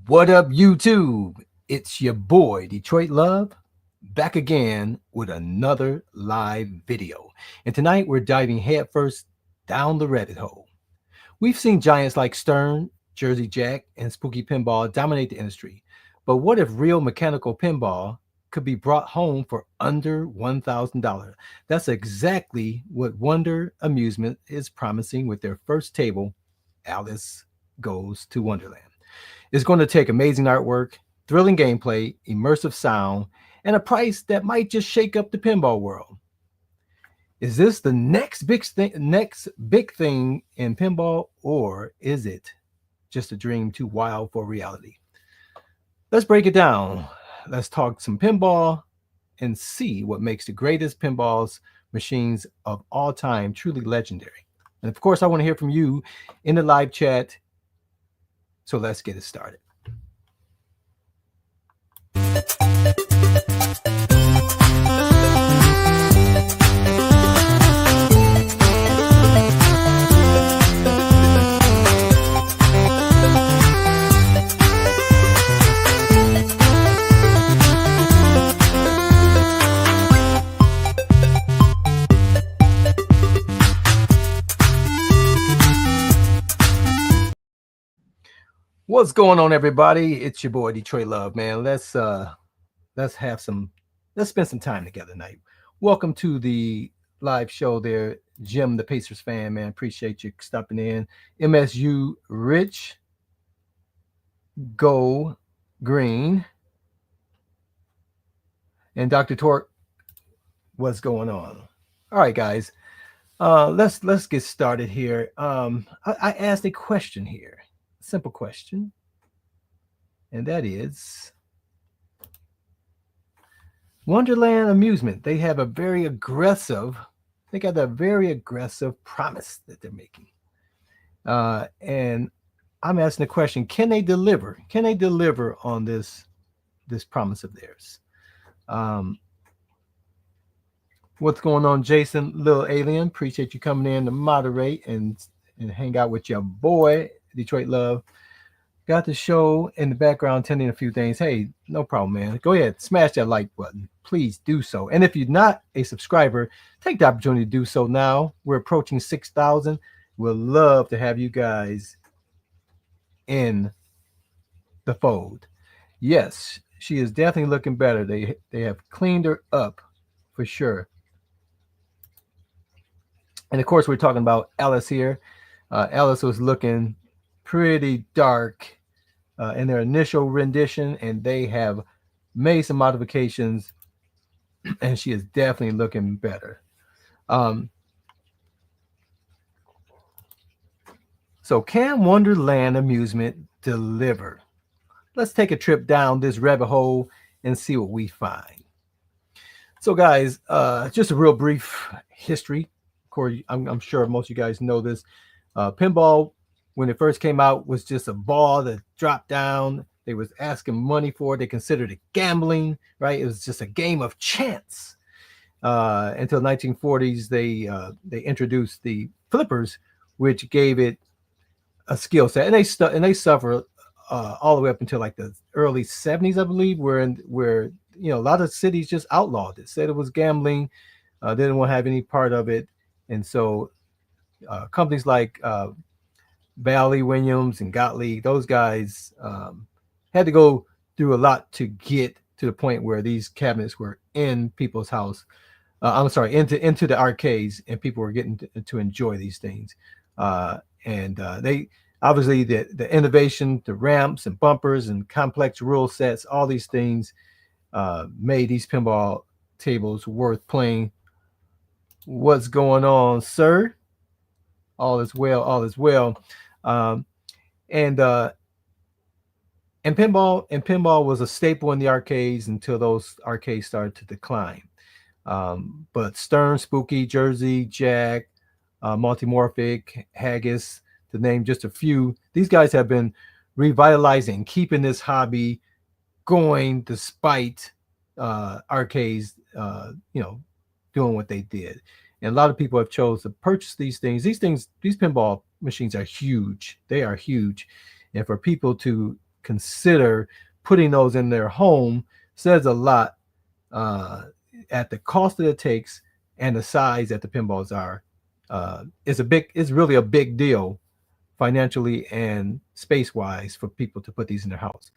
What up, YouTube? It's your boy, Detroit Love, back again with another live video. And tonight we're diving headfirst down the rabbit hole. We've seen giants like Stern, Jersey Jack, and Spooky Pinball dominate the industry. But what if real mechanical pinball could be brought home for under $1,000? That's exactly what Wonder Amusement is promising with their first table, Alice Goes to Wonderland. It's going to take amazing artwork, thrilling gameplay, immersive sound, and a price that might just shake up the pinball world. Is this the next big thing in pinball, or is it just a dream too wild for reality? Let's break it down. Let's talk some pinball and see what makes the greatest pinballs machines of all time truly legendary. And of course, I want to hear from you in the live chat. So let's get it started. What's going on, everybody? It's your boy Detroit Love, man. Let's spend some time together tonight. Welcome to the live show there, Jim, the Pacers fan, man. Appreciate you stopping in. MSU Rich, Go Green, and Dr. Torque. What's going on? All right, guys. Let's get started here. I asked a question here. Simple question, and that is Wonderland Amusement. They got a very aggressive promise that they're making, and I'm asking the question: Can they deliver? Can they deliver on this promise of theirs? What's going on, Jason, little alien? Appreciate you coming in to moderate and hang out with your boy Detroit Love. Got the show in the background tending a few things. Hey, no problem, man. Go ahead, smash that like button. Please do so. And if you're not a subscriber, take the opportunity to do so now. We're approaching 6,000. We'd love to have you guys in the fold. Yes, she is definitely looking better. They have cleaned her up for sure. And of course, we're talking about Alice here. Alice was looking pretty dark in their initial rendition, and they have made some modifications, and she is definitely looking better. So can Wonderland Amusement deliver? Let's take a trip down this rabbit hole and see what we find. So guys, just a real brief history. Of course, I'm sure most of you guys know this. Pinball, when it first came out, was just a ball that dropped down. They was asking money for it. They considered it gambling, right? It was just a game of chance. Until 1940s, they introduced the flippers, which gave it a skill set, and they suffered all the way up until like the early 70s, I believe, where a lot of cities just outlawed it, said it was gambling, didn't want to have any part of it, and so companies like Bally, Williams, and Gottlieb, those guys had to go through a lot to get to the point where these cabinets were in people's house. Into the arcades, and people were getting to enjoy these things. They obviously the innovation, the ramps and bumpers and complex rule sets, all these things made these pinball tables worth playing. What's going on, sir? All is well. All is well. And pinball was a staple in the arcades until those arcades started to decline. But Stern, Spooky, Jersey, Jack, Multimorphic, Haggis, to name just a few, these guys have been revitalizing, keeping this hobby going despite arcades, doing what they did. And a lot of people have chose to purchase these things. These pinball machines are huge. They are huge. And for people to consider putting those in their home says a lot uh, at the cost that it takes and the size that the pinballs are. It's really a big deal financially and space wise for people to put these in their house.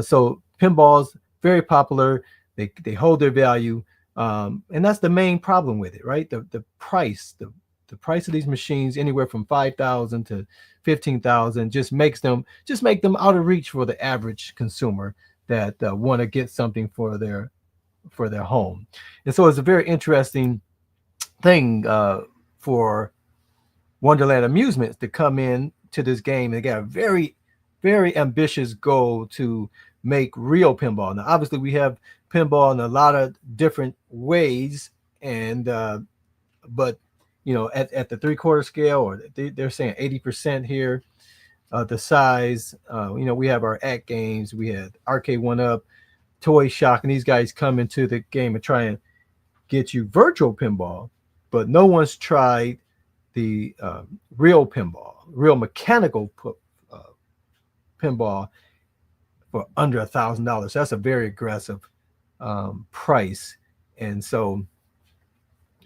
So pinballs very popular. They hold their value, and that's the main problem with it, right? The price the price of these machines anywhere from 5,000 to 15,000 just make them out of reach for the average consumer that want to get something for their home. And so it's a very interesting thing for Wonderland Amusements to come in to this game. They got a very ambitious goal to make real pinball. Now, obviously, we have pinball in a lot of different ways, and but at the 3/4 scale, or they're saying 80% here. The size, we have our Act games, we had Arcade One Up, Toy Shock, and these guys come into the game and try and get you virtual pinball, but no one's tried the real pinball, real mechanical uh, pinball for under $1,000. That's a very aggressive price, and so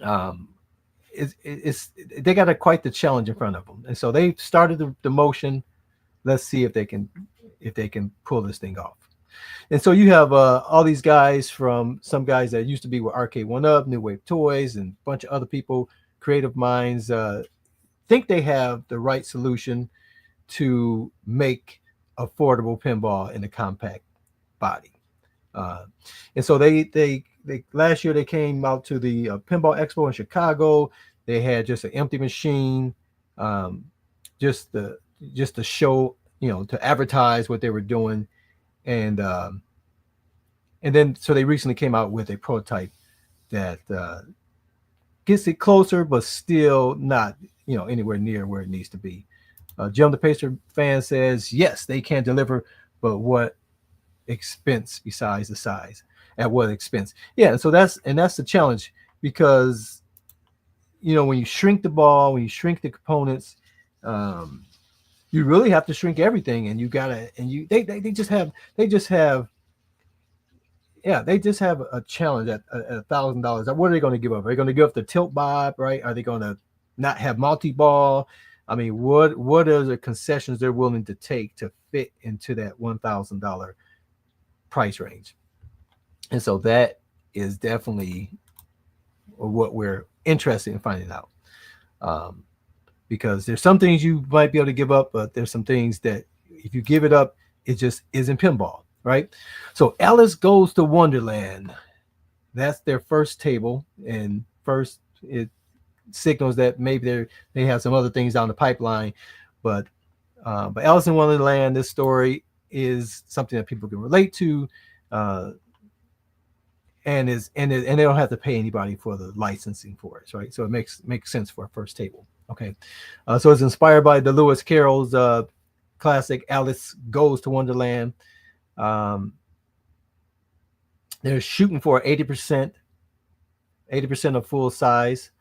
um, it's they got quite the challenge in front of them. And so they started the motion. Let's see if they can pull this thing off. And so you have all these guys, from some guys that used to be with Arcade One Up, New Wave Toys, and a bunch of other people, creative minds, think they have the right solution to make affordable pinball in a compact body. Uh, and so they last year they came out to the Pinball Expo in Chicago. They had just an empty machine, um, just to show, to advertise what they were doing, and then so they recently came out with a prototype that gets it closer, but still not anywhere near where it needs to be. Jim the Pacer fan says yes, they can deliver, but what expense besides the size? At what expense? Yeah, and so that's the challenge, because when you shrink the ball, when you shrink the components, um, you really have to shrink everything, and you gotta and you they just have they just have a challenge at $1,000. What are they going to give up? Are they going to give up the tilt bob, right? Are they going to not have multi-ball? I mean, what are the concessions they're willing to take to fit into that $1,000 price range? And so that is definitely what we're interested in finding out. Um, because there's some things you might be able to give up, but there's some things that if you give it up, it just isn't pinball, right? So Alice Goes to Wonderland. That's their first table, and first it signals that maybe they have some other things down the pipeline, but Alice in Wonderland, this story is something that people can relate to, and they don't have to pay anybody for the licensing for it, right? So it makes sense for a first table. Okay, so it's inspired by the Lewis Carroll's classic Alice Goes to Wonderland. They're shooting for 80% of full size,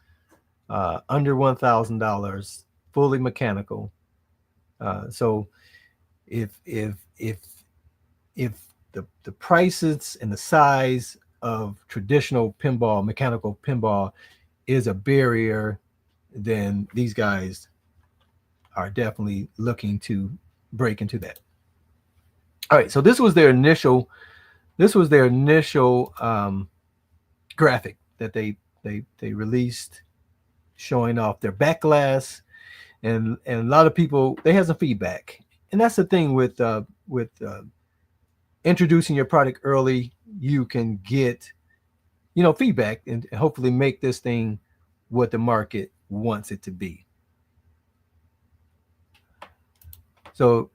under $1,000, fully mechanical. So if the prices and the size of traditional pinball, mechanical pinball, is a barrier, then these guys are definitely looking to break into that. All right, so this was their initial graphic that they released, showing off their back glass, and a lot of people, they had some feedback, and that's the thing with introducing your product early. You can get feedback and hopefully make this thing what the market wants it to be. So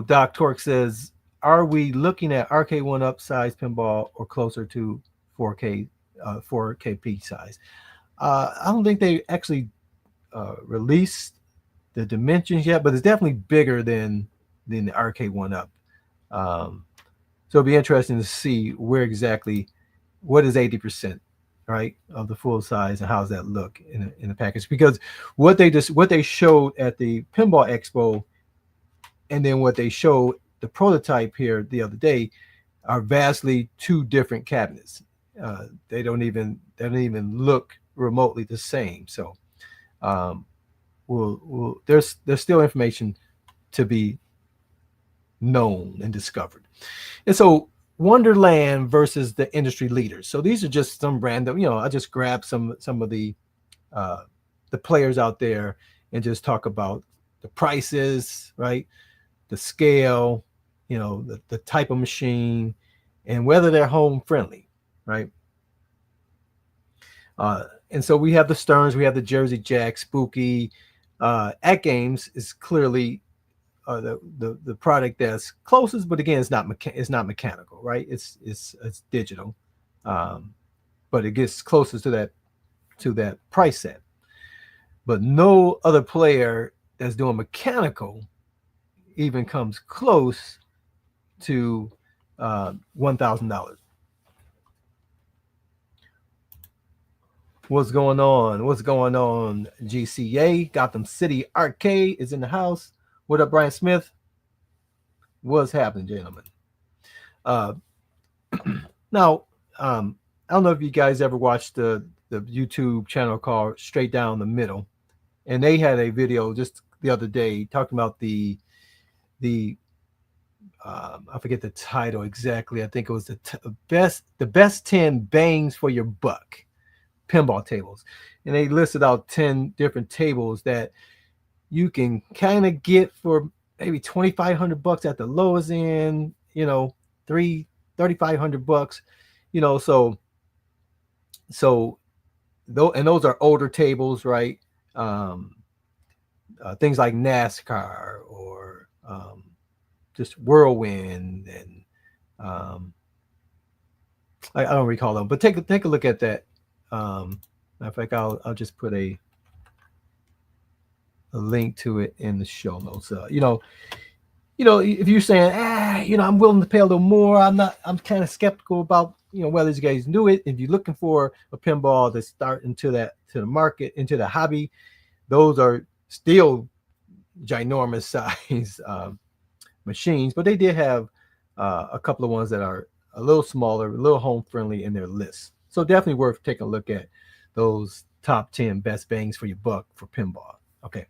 Doc Torque says, are we looking at Arcade One Up size pinball or closer to 4K 4KP size? I don't think they actually released the dimensions yet, but it's definitely bigger than the Arcade One Up. So it'll be interesting to see what is 80%, right, of the full size, and how does that look in the package? Because what they showed at the Pinball Expo, and then what they showed the prototype here the other day are vastly two different cabinets. They don't even look remotely the same. So um, there's still information to be known and discovered. And so Wonderland versus the industry leaders. So these are just some random, I just grabbed some of uh, the players out there and just talk about the prices, right? The scale, the type of machine, and whether they're home friendly, right? And so we have the Stearns, we have the Jersey Jack, Spooky. At Games is clearly the product that's closest, but again, it's not mechanical, right? It's digital, um, but it gets closest to that price set. But no other player that's doing mechanical even comes close to $1,000. What's going on? What's going on? GCA Gotham City Arcade is in the house. What up, Brian Smith? What's happening, gentlemen? Uh, now, I don't know if you guys ever watched the YouTube channel called Straight Down the Middle, and they had a video just the other day talking about the I forget the title exactly. I think it was the best 10 bangs for your buck pinball tables, and they listed out 10 different tables that you can kind of get for maybe $2,500 at the lowest end, three $3,500, so though, and those are older tables, right? um Things like NASCAR or just Whirlwind, and um I don't recall them, but take a look at that. Matter of fact, I'll just put a link to it in the show notes. If you're saying, I'm willing to pay a little more, I'm kind of skeptical about, whether these guys do it. If you're looking for a pinball to start to the market, into the hobby, those are still ginormous size machines, but they did have a couple of ones that are a little smaller, a little home friendly in their list. So definitely worth taking a look at those top 10 best bangs for your buck for pinball. Okay.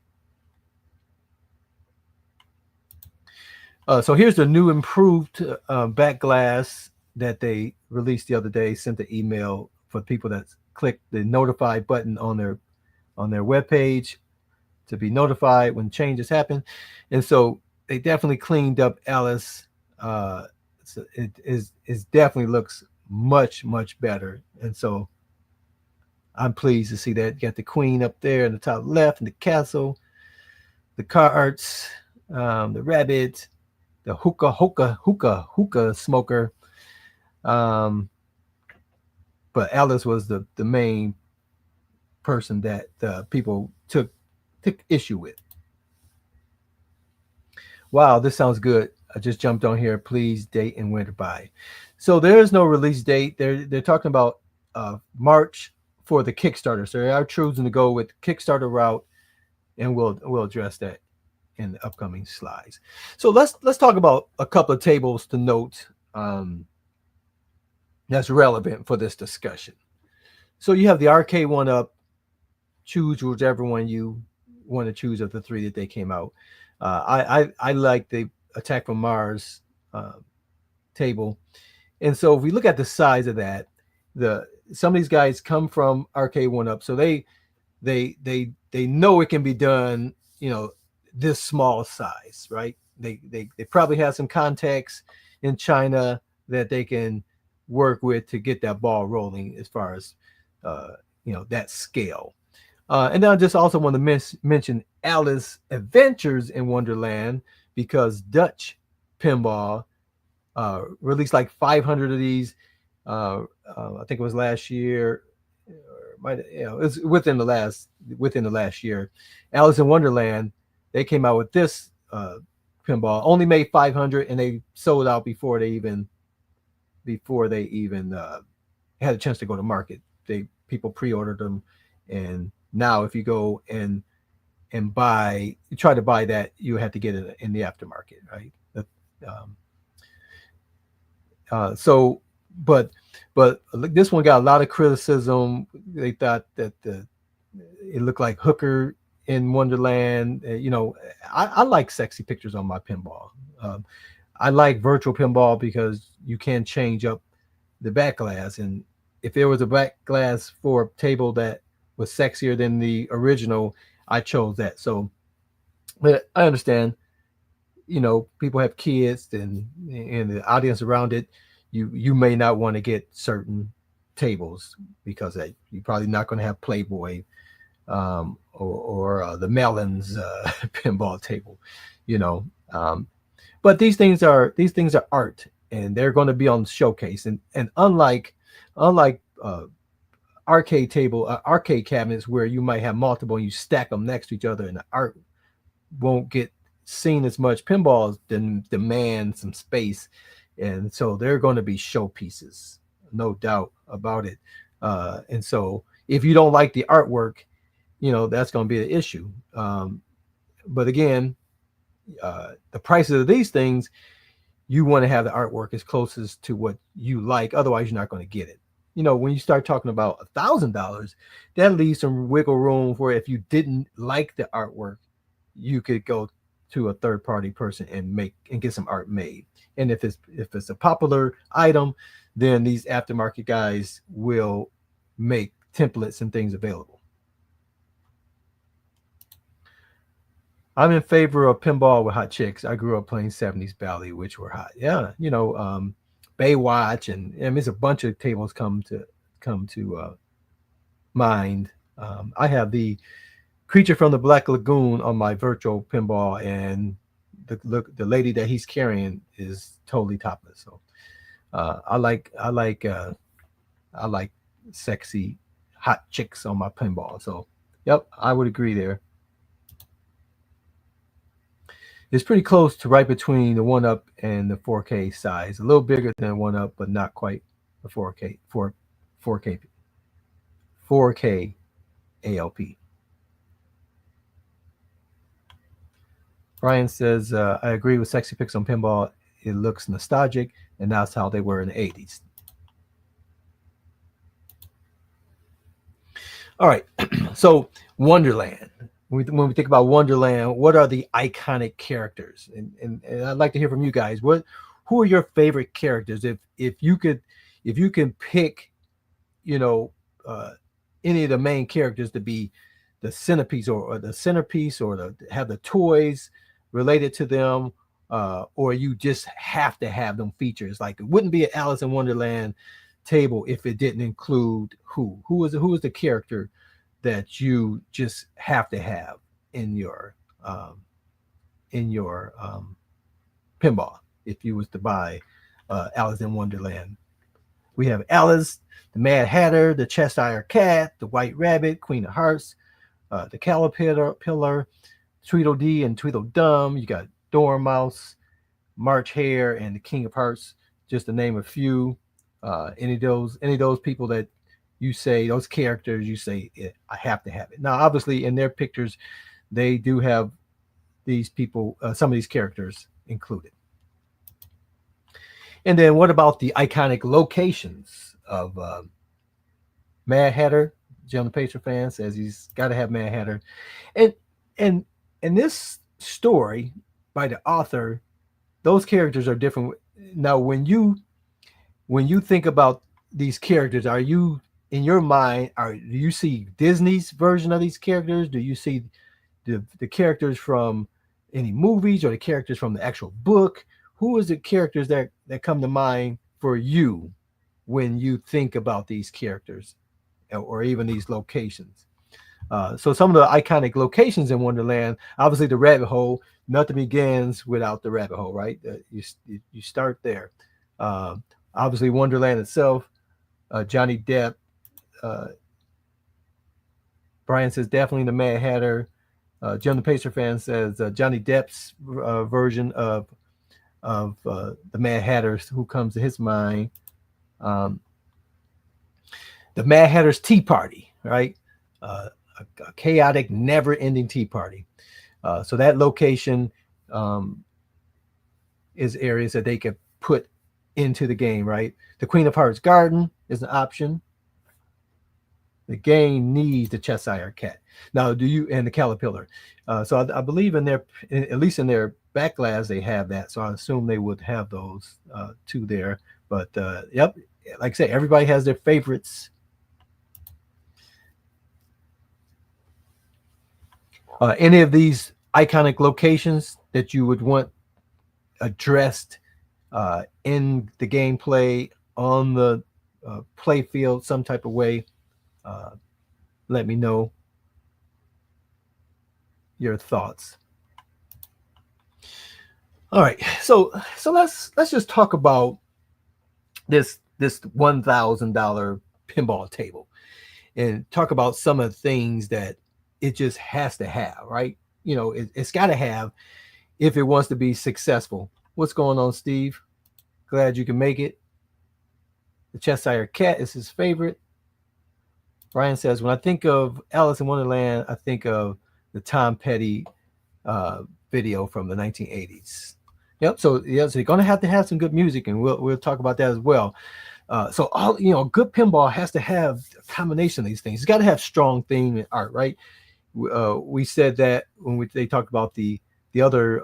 So here's the new improved back glass that they released the other day. Sent the email for people that click the notify button on their webpage to be notified when changes happen. And so they definitely cleaned up Alice. So it definitely looks much better. And so I'm pleased to see that. You got the queen up there in the top left, and the castle, the carts, the rabbit, the hookah smoker. Um, but Alice was the main person that people took issue with. Wow, this sounds good. I just jumped on here. Please date and when to buy. So there is no release date. They're talking about March for the Kickstarter. So they are choosing to go with Kickstarter route, and we'll address that in the upcoming slides. So let's talk about a couple of tables to note that's relevant for this discussion. So you have the arcade one up. Choose whichever one you want to choose of the three that they came out. I like the Attack from Mars table, and so if we look at the size of that, some of these guys come from arcade one up, so they know it can be done, this small size, right? They probably have some contacts in China that they can work with to get that ball rolling as far as that scale. And then I just also want to mention Alice Adventures in Wonderland, because Dutch Pinball released like 500 of these. I think it was last year. It's within the last year. Alice in Wonderland, they came out with this pinball. Only made 500, and they sold out before they even had a chance to go to market. People pre-ordered them, and now if you go and try to buy that, you have to get it in the aftermarket, right? Um, so, but this one got a lot of criticism. They thought that it looked like Hooker in Wonderland. I like sexy pictures on my pinball. Um, I like virtual pinball because you can change up the back glass, and if there was a back glass for a table that was sexier than the original, I chose that. So, but I understand, people have kids and the audience around it. You may not want to get certain tables because you're probably not going to have Playboy, or the Melons pinball table, you know. But these things are art, and they're going to be on showcase. And unlike arcade cabinets where you might have multiple and you stack them next to each other, and the art won't get seen as much. Pinballs demand some space, and so they're going to be showpieces, no doubt about it. And so if you don't like the artwork, that's going to be an issue. But again, the prices of these things, you want to have the artwork as closest to what you like. Otherwise, you're not going to get it. When you start talking about $1,000, that leaves some wiggle room for if you didn't like the artwork, you could go to a third party person and get some art made. And if it's a popular item, then these aftermarket guys will make templates and things available. I'm in favor of pinball with hot chicks. I grew up playing 70s ballet, which were hot. Yeah, Baywatch, and there's a bunch of tables come to mind. I have the Creature from the Black Lagoon on my virtual pinball, and the lady that he's carrying is totally topless. So I like sexy hot chicks on my pinball. So yep, I would agree there. It's pretty close to right between the one up and the 4K size. A little bigger than one up, but not quite the 4K 4K 4K ALP. Brian says, I agree with sexy pics on pinball. It looks nostalgic, and that's how they were in the 80s. All right. So, Wonderland. When we think about Wonderland, what are the iconic characters? And I'd like to hear from you guys. Who are your favorite characters? If you can pick, you know, uh, any of the main characters to be the centerpiece, or have the toys related to them, or you just have to have them features. Like, it wouldn't be an Alice in Wonderland table if it didn't include who is the character that you just have to have in your pinball if you was to buy Alice in Wonderland. We have Alice, the Mad Hatter, the Cheshire Cat, the White Rabbit, Queen of Hearts, the Caterpillar, Tweedledee and Tweedledum. You got Dormouse, March Hare, and the King of Hearts, just to name a few. Any of those people that you say, those characters, you say, yeah, I have to have it. Now, obviously, in their pictures, they do have these people, some of these characters included. And then what about the iconic locations of Mad Hatter? Jim the Patriot fan says he's got to have Mad Hatter. And and and this story by the author, those characters are different. Now, when you think about these characters, are you in your mind, do you see Disney's version of these characters? Do you see the characters from any movies, or the characters from the actual book? Who is the characters that come to mind for you when you think about these characters, or even these locations? So some of the iconic locations in Wonderland, obviously the rabbit hole. Nothing begins without the rabbit hole, right? You start there. Uh, Obviously, Wonderland itself. Johnny Depp. Uh, Brian says definitely the Mad Hatter. Jim the Pacer fan says Johnny Depp's version of the Mad Hatter, who comes to his mind. Um, the Mad Hatter's Tea Party, right? A chaotic, never-ending tea party. So that location, um, is areas that they could put into the game, right? The Queen of Hearts garden is an option. The game needs the Cheshire cat. Now, do you and the caterpillar? So I believe in their, at least in their backlash, they have that. So I assume they would have those two there. But yep, like I say, everybody has their favorites. Any of these iconic locations that you would want addressed in the gameplay on the play field, some type of way, uh, let me know your thoughts. All right, so let's just talk about this $1,000 pinball table and talk about some of the things that it just has to have, right? You know, it's got to have if it wants to be successful. What's going on, Steve? Glad you can make it. The Cheshire Cat is his favorite. Brian says, when I think of Alice in Wonderland, I think of the Tom Petty uh, video from the 1980s. Yep. So yeah, so you're gonna have to have some good music, and we'll talk about that as well. So all good pinball has to have a combination of these things. It's got to have strong theme and art, right? We said that when they talked about the other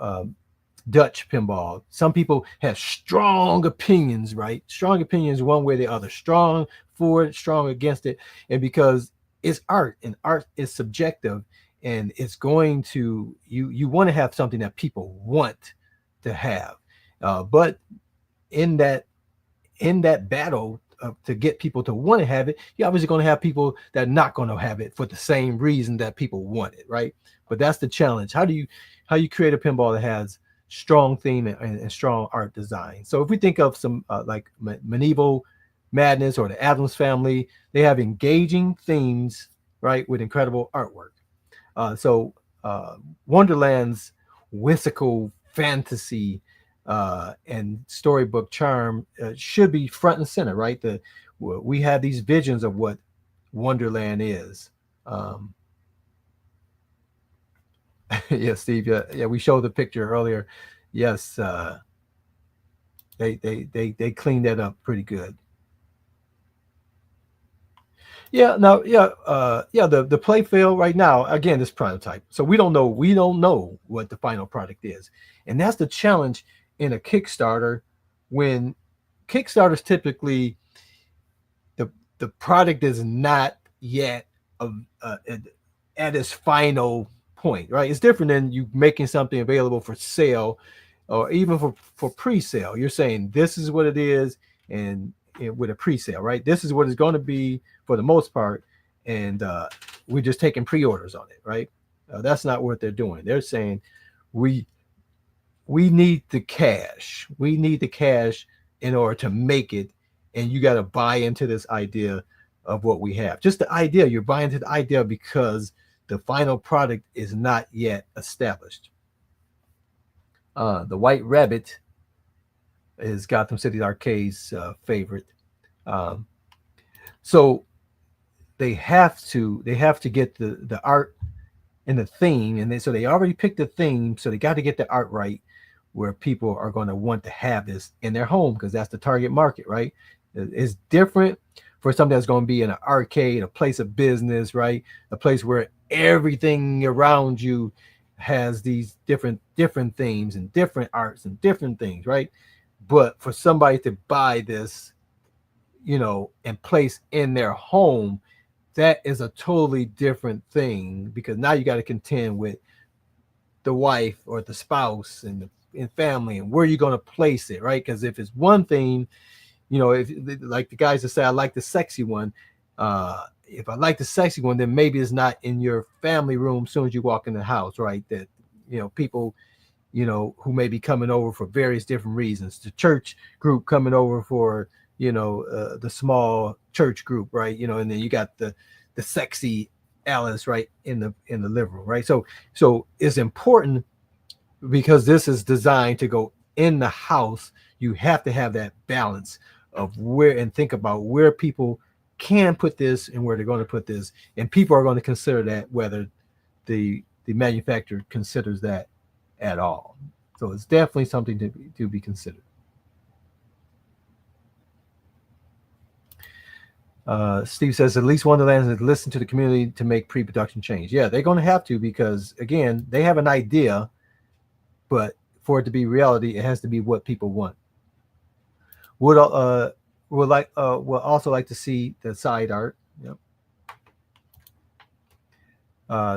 Dutch pinball. Some people have strong opinions, right? Strong opinions one way or the other. Strong for it, strong against it, and because it's art, and art is subjective, and it's going to you want to have something that people want to have, but in that battle to get people to want to have it, you're obviously going to have people that are not going to have it for the same reason that people want it, right? But that's the challenge. How you create a pinball that has strong theme and strong art design? So if we think of some like Medieval Madness or the Addams Family, they have engaging themes, right, with incredible artwork. So Wonderland's whimsical fantasy and storybook charm should be front and center, right? We have these visions of what Wonderland is. Yeah, Steve. Yeah, we showed the picture earlier. Yes, they cleaned that up pretty good. Yeah, now, yeah, yeah. The play field right now, again, is prototype, so we don't know what the final product is, and that's the challenge in a Kickstarter. When Kickstarters typically the the product is not yet of, at its final point, right? It's different than you making something available for sale or even for pre-sale. You're saying this is what it is, and with a pre-sale, right? This is what it's going to be for the most part, and we're just taking pre-orders on it, right? That's not what they're doing. They're saying we we need the cash. We need the cash in order to make it, and you got to buy into this idea of what we have. Just the idea. You're buying into the idea because the final product is not yet established. The White Rabbit is Gotham City Arcade's favorite. Um, so they have to get the art and the theme, and so they already picked the theme, so they got to get the art right, where people are going to want to have this in their home because that's the target market, right? It's different for something that's going to be in an arcade, a place of business, right? A place where everything around you has these different themes and different arts and different things, right? But for somebody to buy this, and place in their home, that is a totally different thing, because now you got to contend with the wife or the spouse and family, and where you're going to place it, right? Because if it's one thing, if like the guys that say I like the sexy one, if I like the sexy one, then maybe it's not in your family room as soon as you walk in the house, right? That people who may be coming over for various different reasons, the church group coming over for the small church group, right? And then you got the sexy Alice right in the living room, right? So it's important, because this is designed to go in the house. You have to have that balance of where, and think about where people can put this and where they're going to put this, and people are going to consider that, whether the manufacturer considers that at all. So it's definitely something to be considered. Steve says at least Wonderland has listened to the community to make pre-production change. Yeah, they're going to have to, because again, they have an idea, but for it to be reality, it has to be what people want. Would would also like to see the side art. Yep.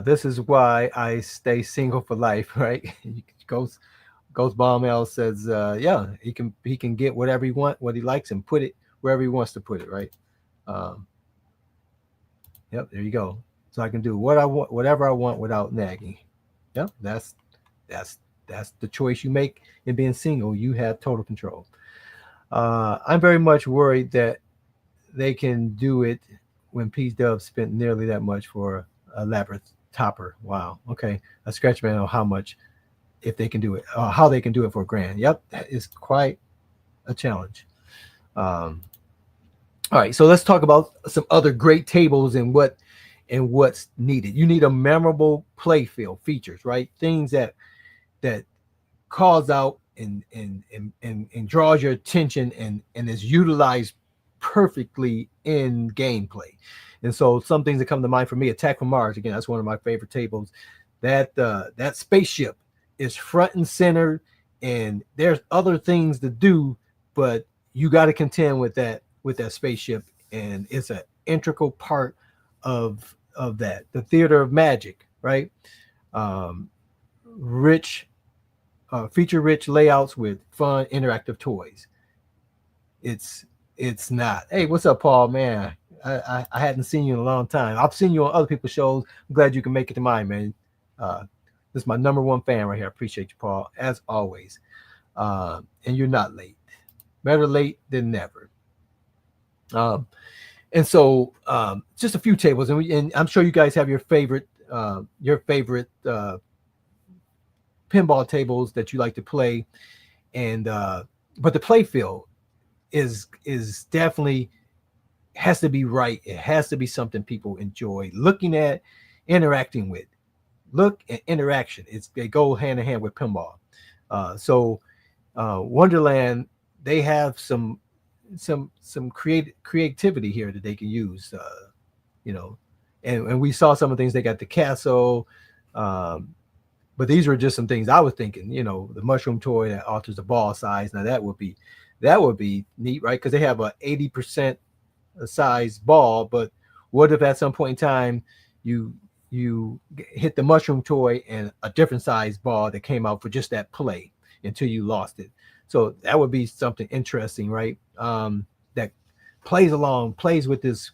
This is why I stay single for life, right? Ghost Bomb L says, yeah, he can get whatever he want, what he likes, and put it wherever he wants to put it, right? Um, yep, there you go. So I can do what I want, whatever I want, without nagging. Yep, that's that's the choice you make in being single. You have total control. I'm very much worried that they can do it when P Dub spent nearly that much for a labyrinth topper. Wow. Okay, a scratch man on how much, if they can do it, how they can do it for $1,000. Yep, that is quite a challenge. All right, so let's talk about some other great tables and what's needed. You need a memorable playfield features, right? Things that calls out and draws your attention and is utilized perfectly in gameplay. And so some things that come to mind for me: Attack from Mars. Again, that's one of my favorite tables. That spaceship is front and center, and there's other things to do, but you got to contend with that spaceship, and it's an integral part of that. The theater of magic, right? Um, rich feature rich layouts with fun interactive toys. It's it's not. Hey, what's up, Paul? Man, I hadn't seen you in a long time. I've seen you on other people's shows. I'm glad you can make it to mine, man. Uh, this is my number one fan right here. I appreciate you, Paul, as always. And you're not late. Better late than never. Um, and so just a few tables, and I'm sure you guys have your favorite pinball tables that you like to play, and but the play field is definitely has to be right. It has to be something people enjoy looking at, interacting with. Look and interaction. They go hand in hand with pinball. Wonderland, they have some creativity here that they can use. You know, and we saw some of the things. They got the castle. Um, but these were just some things I was thinking. The mushroom toy that alters the ball size. Now that would be neat, right? Because they have a 80% size ball, but what if at some point in time you hit the mushroom toy and a different size ball that came out for just that play until you lost it? So that would be something interesting, right? That plays with this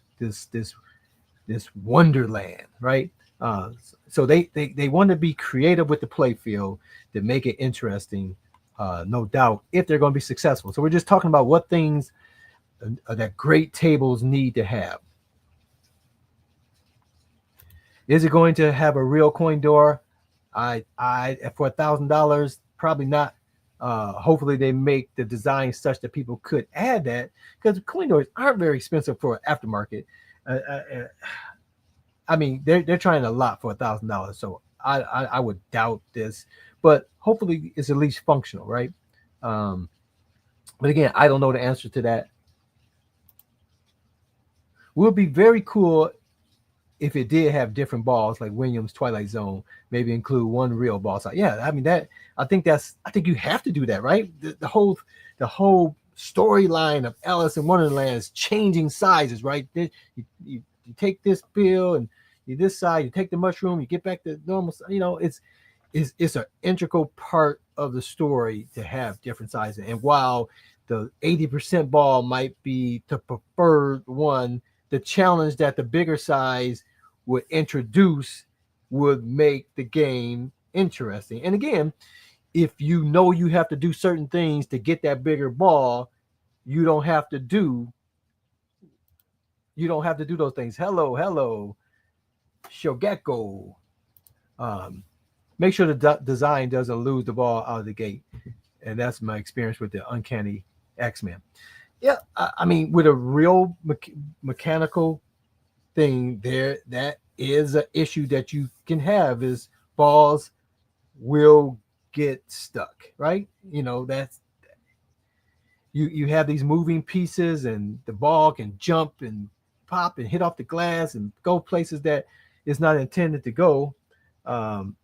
wonderland, right? Uh, so they want to be creative with the play field to make it interesting, no doubt, if they're going to be successful. So we're just talking about what things that great tables need to have. Is it going to have a real coin door? I for $1,000, probably not. Hopefully they make the design such that people could add that, because coin doors aren't very expensive for aftermarket. I mean, they're trying a lot for $1,000, so I would doubt this, but hopefully it's at least functional, right? Um, but again, I don't know the answer to that. Would be very cool if it did have different balls, like Williams Twilight Zone. Maybe include one real ball size. Yeah, I mean that. I think you have to do that, right? The whole storyline of Alice in Wonderland is changing sizes, right? You take this pill and you this side, you take the mushroom, you get back to normal. It's an integral part of the story to have different sizes. And while the 80% ball might be the preferred one, the challenge that the bigger size would introduce would make the game interesting. And again, if you know you have to do certain things to get that bigger ball, you don't have to do those things. Hello, Shogeko. Um, Make sure the design doesn't lose the ball out of the gate. And that's my experience with the Uncanny X-Men. Yeah, I mean, with a real mechanical thing there, that is an issue that you can have, is balls will get stuck, right? That's you have these moving pieces, and the ball can jump and pop and hit off the glass and go places that it's not intended to go. Um,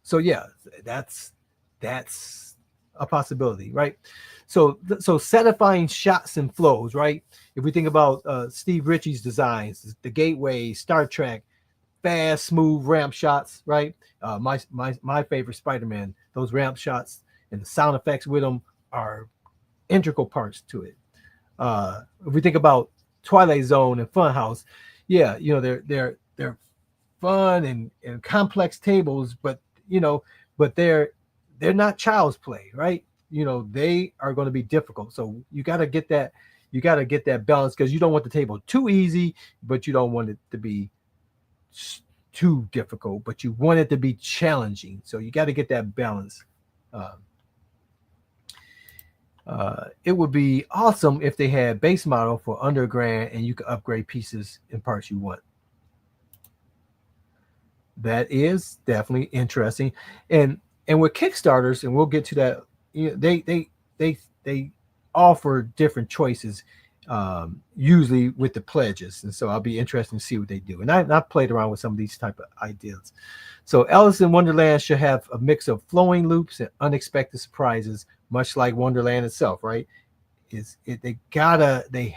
so yeah, that's that's a possibility, right? So satisfying shots and flows, right? If we think about Steve Ritchie's designs, the Gateway, Star Trek, fast, smooth ramp shots, right? My favorite Spider-Man, those ramp shots and the sound effects with them are integral parts to it. If we think about Twilight Zone and Funhouse, yeah, they're fun and complex tables, but but they're not child's play, right? They are going to be difficult. So you got to get that balance, because you don't want the table too easy, but you don't want it to be too difficult, but you want it to be challenging. So you got to get that balance. Uh, it would be awesome if they had base model for under grand and you could upgrade pieces and parts you want. That is definitely interesting, and with Kickstarters, and we'll get to that. They offer different choices, usually with the pledges, and so I'll be interested to see what they do. And I've played around with some of these type of ideas. So Alice in Wonderland should have a mix of flowing loops and unexpected surprises, much like Wonderland itself, right? They gotta they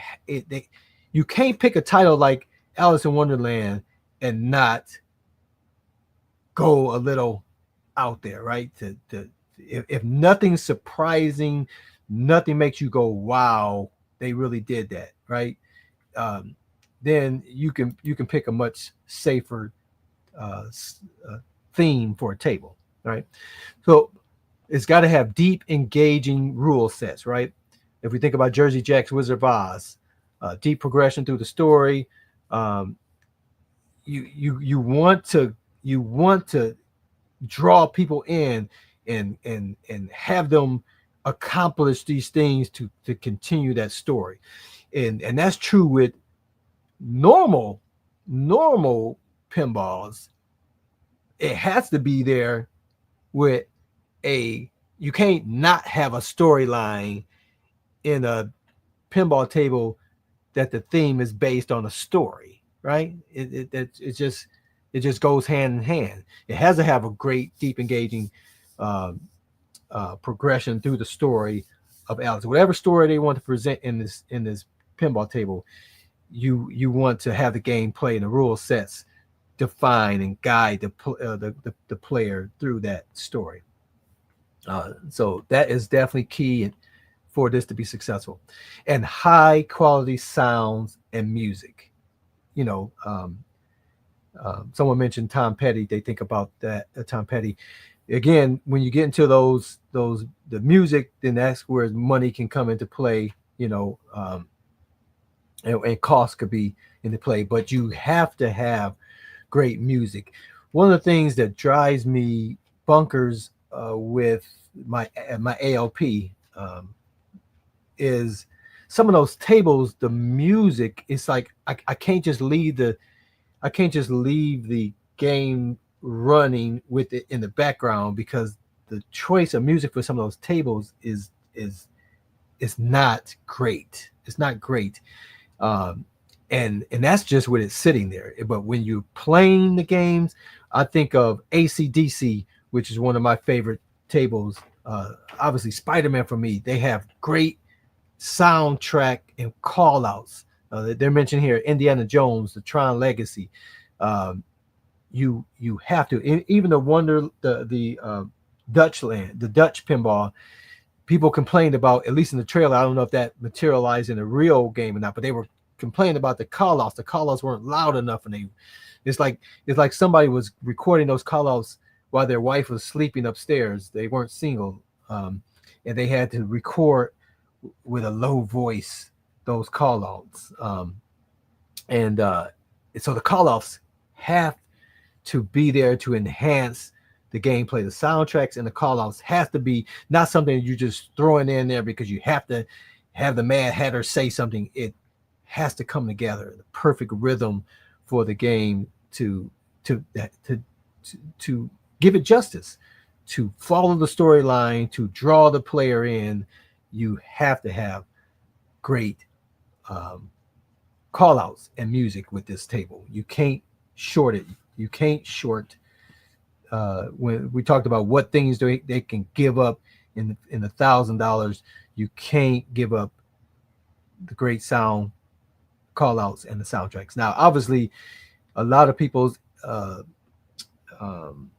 you can't pick a title like Alice in Wonderland and not go a little out there, right? If nothing's surprising, nothing makes you go, "Wow, they really did that," right? Um, then you can pick a much safer uh, uh, theme for a table, right? So it's got to have deep, engaging rule sets, right? If we think about Jersey Jack's Wizard of Oz, deep progression through the story. Um, you want to draw people in and have them accomplish these things to continue that story, and that's true with normal normal pinballs. It has to be there with a you can't not have a storyline in a pinball table that the theme is based on a story, right? It just goes hand in hand. It has to have a great, deep, engaging um, progression through the story of Alice. Whatever story they want to present in this pinball table, you want to have the gameplay and the rule sets define and guide the player through that story. So that is definitely key for this to be successful, and high quality sounds and music. You know, someone mentioned Tom Petty. They think about that. Tom Petty. Again, when you get into those the music, then that's where money can come into play. And cost could be into play. But you have to have great music. One of the things that drives me bunkers with my ALP is some of those tables. The music is like I can't just leave the game running with it in the background, because the choice of music for some of those tables is not great. It's not great. Um, and that's just with it sitting there. But when you're playing the games, I think of ACDC, which is one of my favorite tables. Obviously, Spider-Man for me. They have great soundtrack and call outs. They're mentioned here Indiana Jones, the Tron Legacy. Um, you have to, even the Dutchland, the Dutch pinball. People complained about, at least in the trailer. I don't know if that materialized in a real game or not, but they were complaining about the call outs. The call outs weren't loud enough, and it's like somebody was recording those call outs while their wife was sleeping upstairs. They weren't single, and they had to record with a low voice those call outs. And so the call outs have to be there to enhance the gameplay. The soundtracks and the call outs has to be not something you just throwing in there because you have to have the Mad Hatter say something. It has to come together, the perfect rhythm for the game to to give it justice, to follow the storyline, to draw the player in, you have to have great um, call outs and music with this table. You can't short it. You can't short when we talked about what things they can give up in $1,000. You can't give up the great sound call outs and the soundtracks. Now, obviously, a lot of people's um,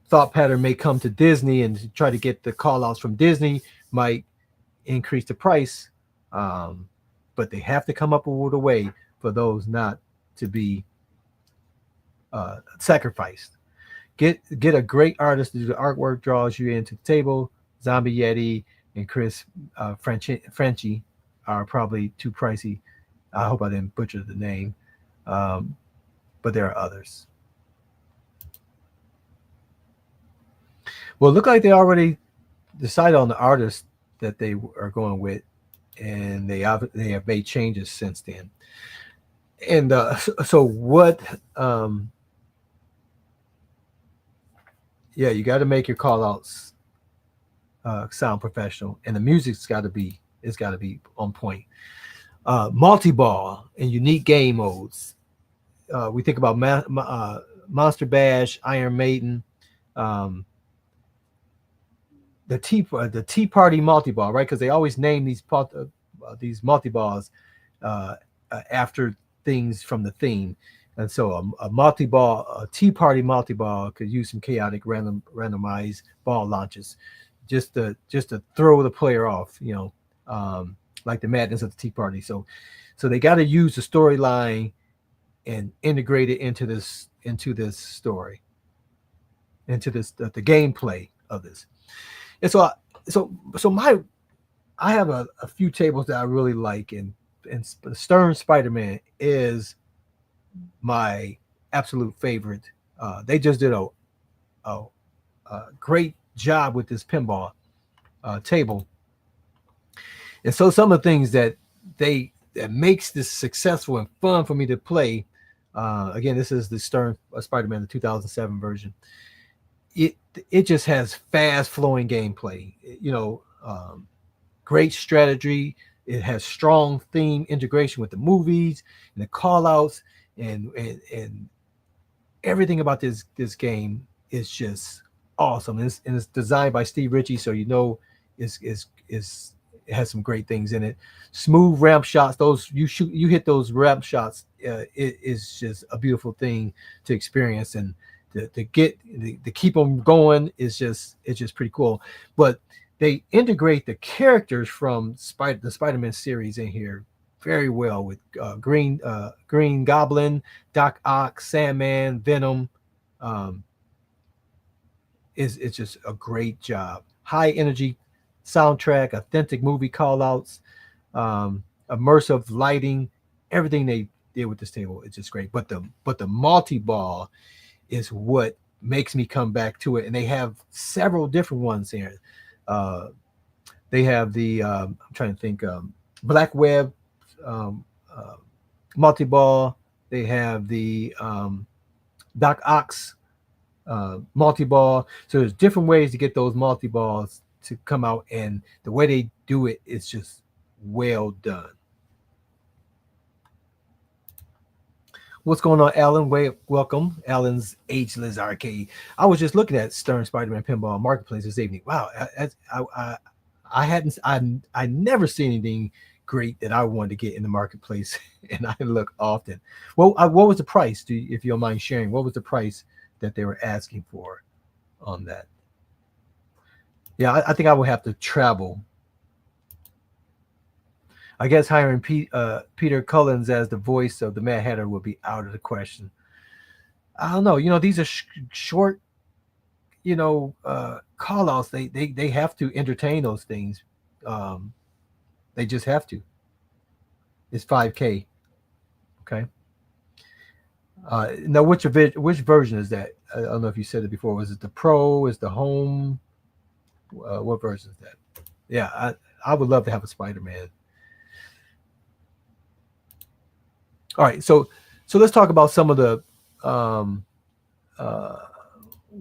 thought pattern may come to Disney and try to get the call outs from Disney might increase the price, um, but they have to come up with a way for those not to be sacrificed. Get a great artist to do the artwork, draws you into the table. Zombie Yeti and Chris Frenchie are probably too pricey. I hope I didn't butcher the name, um, but there are others. Well, it looked like they already decided on the artist that they are going with, and they have made changes since then. And so what? Um, yeah, you got to make your call outs sound professional, and the music's got to be it's got to be on point. Multi ball and unique game modes. We think about Monster Bash, Iron Maiden, um, the Tea Party multi ball, right? Because they always name these multi balls uh, after things from the theme. And so a multi ball, a Tea Party multi ball could use some chaotic randomized ball launches, just to throw the player off, like the madness of the Tea Party. So they got to use the storyline and integrate it into this story, into this the gameplay of this. And so my I have a few tables that I really like, and Stern Spider-Man is my absolute favorite. They just did a great job with this pinball table, and so some of the things that makes this successful and fun for me to play. Again, this is the Stern Spider-Man, the 2007 version. It it just has fast flowing gameplay. Great strategy. It has strong theme integration with the movies and the call outs, and everything about this game is just awesome. And it's designed by Steve Ritchie, so is it has some great things in it. Smooth ramp shots. Those you hit those ramp shots. It is just a beautiful thing to experience, and to keep them going it's just pretty cool. But they integrate the characters from the Spider-Man series in here very well with Green Goblin, Doc Ock, Sandman, Venom. Um, it's just a great job. High energy soundtrack, authentic movie call outs, immersive lighting, everything they did with this table is just great. But the multi ball is what makes me come back to it. And they have several different ones here. Uh, they have the I'm trying to think, Black Web um, uh, multi ball. They have the Doc Ox multi ball. So there's different ways to get those multi balls to come out, and the way they do it is just well done. What's going on, Alan? Welcome, Alan's Ageless Arcade. I was just looking at Stern Spider-Man Pinball Marketplace this evening. Wow, I hadn't I never seen anything great that I wanted to get in the marketplace, and I look often. Well, what was the price? If you don't mind sharing, what was the price that they were asking for on that? Yeah, I think I would have to travel. I guess hiring Peter Cullens as the voice of the Mad Hatter would be out of the question. I don't know. These are short, call outs. They have to entertain those things. Um, they just have to. It's 5K. Okay. Now, which version is that? I don't know if you said it before. Was it the Pro? Is the Home? What version is that? Yeah, I would love to have a Spider-Man. All right, so let's talk about some of the um, uh,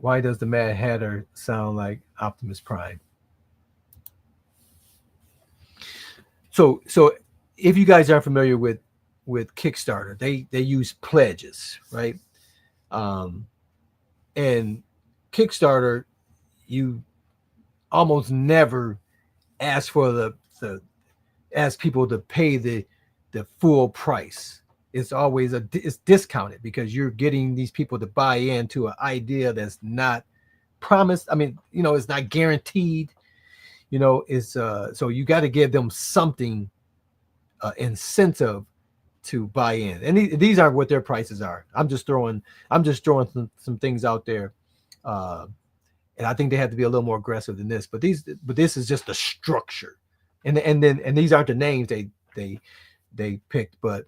Why does the Mad Hatter sound like Optimus Prime? So if you guys are familiar with Kickstarter, they use pledges, right? Um, and Kickstarter, you almost never ask for the ask people to pay the full price. It's always it's discounted because you're getting these people to buy into an idea that's not promised. I mean, it's not guaranteed. It's so you got to give them something incentive to buy in. And these aren't what their prices are. I'm just throwing some things out there. Uh, and I think they have to be a little more aggressive than this. But this is just the structure, and these aren't the names they they picked, but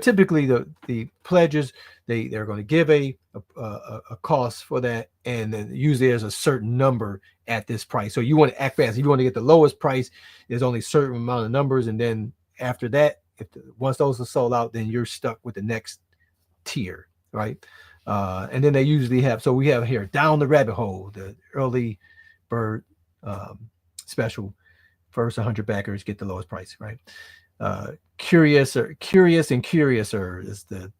typically the pledges they're going to give a cost for that, and then usually there's a certain number at this price. So you want to act fast. If you want to get the lowest price, there's only a certain amount of numbers, and then after that, once those are sold out, then you're stuck with the next tier, right? And then they usually have, so we have here down the rabbit hole, the early bird um, special. First 100 backers get the lowest price, right? Curious and curiouser is the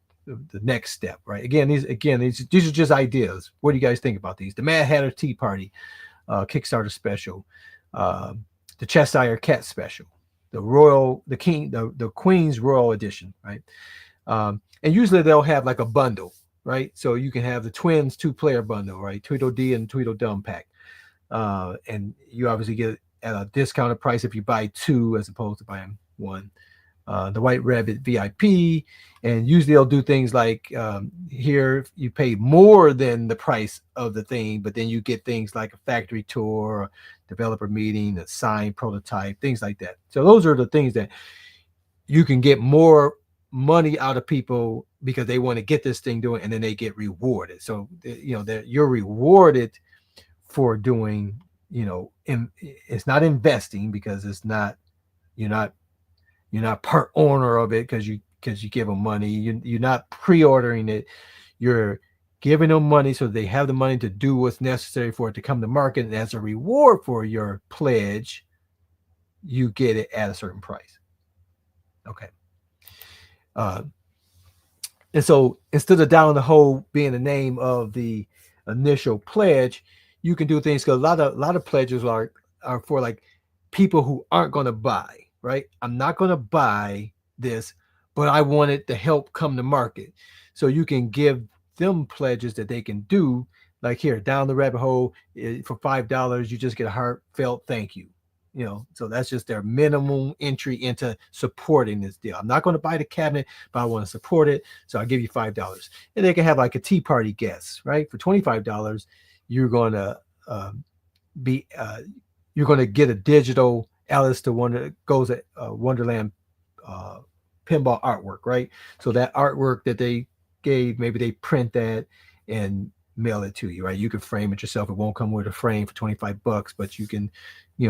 next step, right? These are just ideas. What do you guys think about these? The Mad Hatter Tea Party Kickstarter special, uh, the Cheshire Cat special, the Queen's Royal Edition, right? And usually they'll have like a bundle, right? So you can have the twins 2-player bundle, right? Tweedledee and Tweedledum pack, and you obviously get at a discounted price if you buy two as opposed to buying one. The White Rabbit VIP, and usually they'll do things like here you pay more than the price of the thing, but then you get things like a factory tour, developer meeting, a signed prototype, things like that. So those are the things that you can get more money out of people because they want to get this thing doing, and then they get rewarded. So you're rewarded for doing, it's not investing because it's not you're not you're not part owner of it because you give them money. You're not pre-ordering it. You're giving them money so they have the money to do what's necessary for it to come to market. And as a reward for your pledge, you get it at a certain price. Okay. Uh, and so instead of down the hole being the name of the initial pledge, you can do things because a lot of pledges are for like people who aren't going to buy, right? I'm not going to buy this, but I want it to help come to market. So you can give them pledges that they can do, like here down the rabbit hole for $5, you just get a heartfelt thank you. So that's just their minimum entry into supporting this deal. I'm not going to buy the cabinet, but I want to support it, so I'll give you $5. And they can have like a tea party guest, right? For $25, you're going to be you're going to get a digital Alice to Wonder goes at Wonderland uh, pinball artwork, right? So that artwork that they gave, maybe they print that and mail it to you, right? You can frame it yourself. It won't come with a frame for $25, but you can,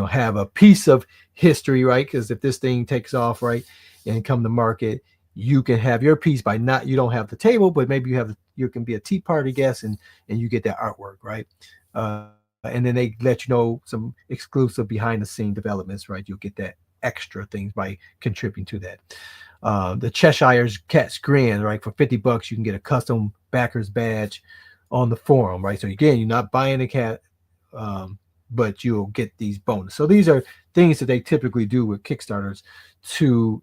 have a piece of history, right? Because if this thing takes off, right, and come to market, you can have your piece by not, you don't have the table, but maybe you can be a tea party guest and you get that artwork, right? And then they let you know some exclusive behind the scene developments, right? You'll get that extra things by contributing to that. The Cheshire's Cat's Grin, right? For $50, you can get a custom backers badge on the forum, right? So again, you're not buying a cat, but you'll get these bonus. So these are things that they typically do with Kickstarters to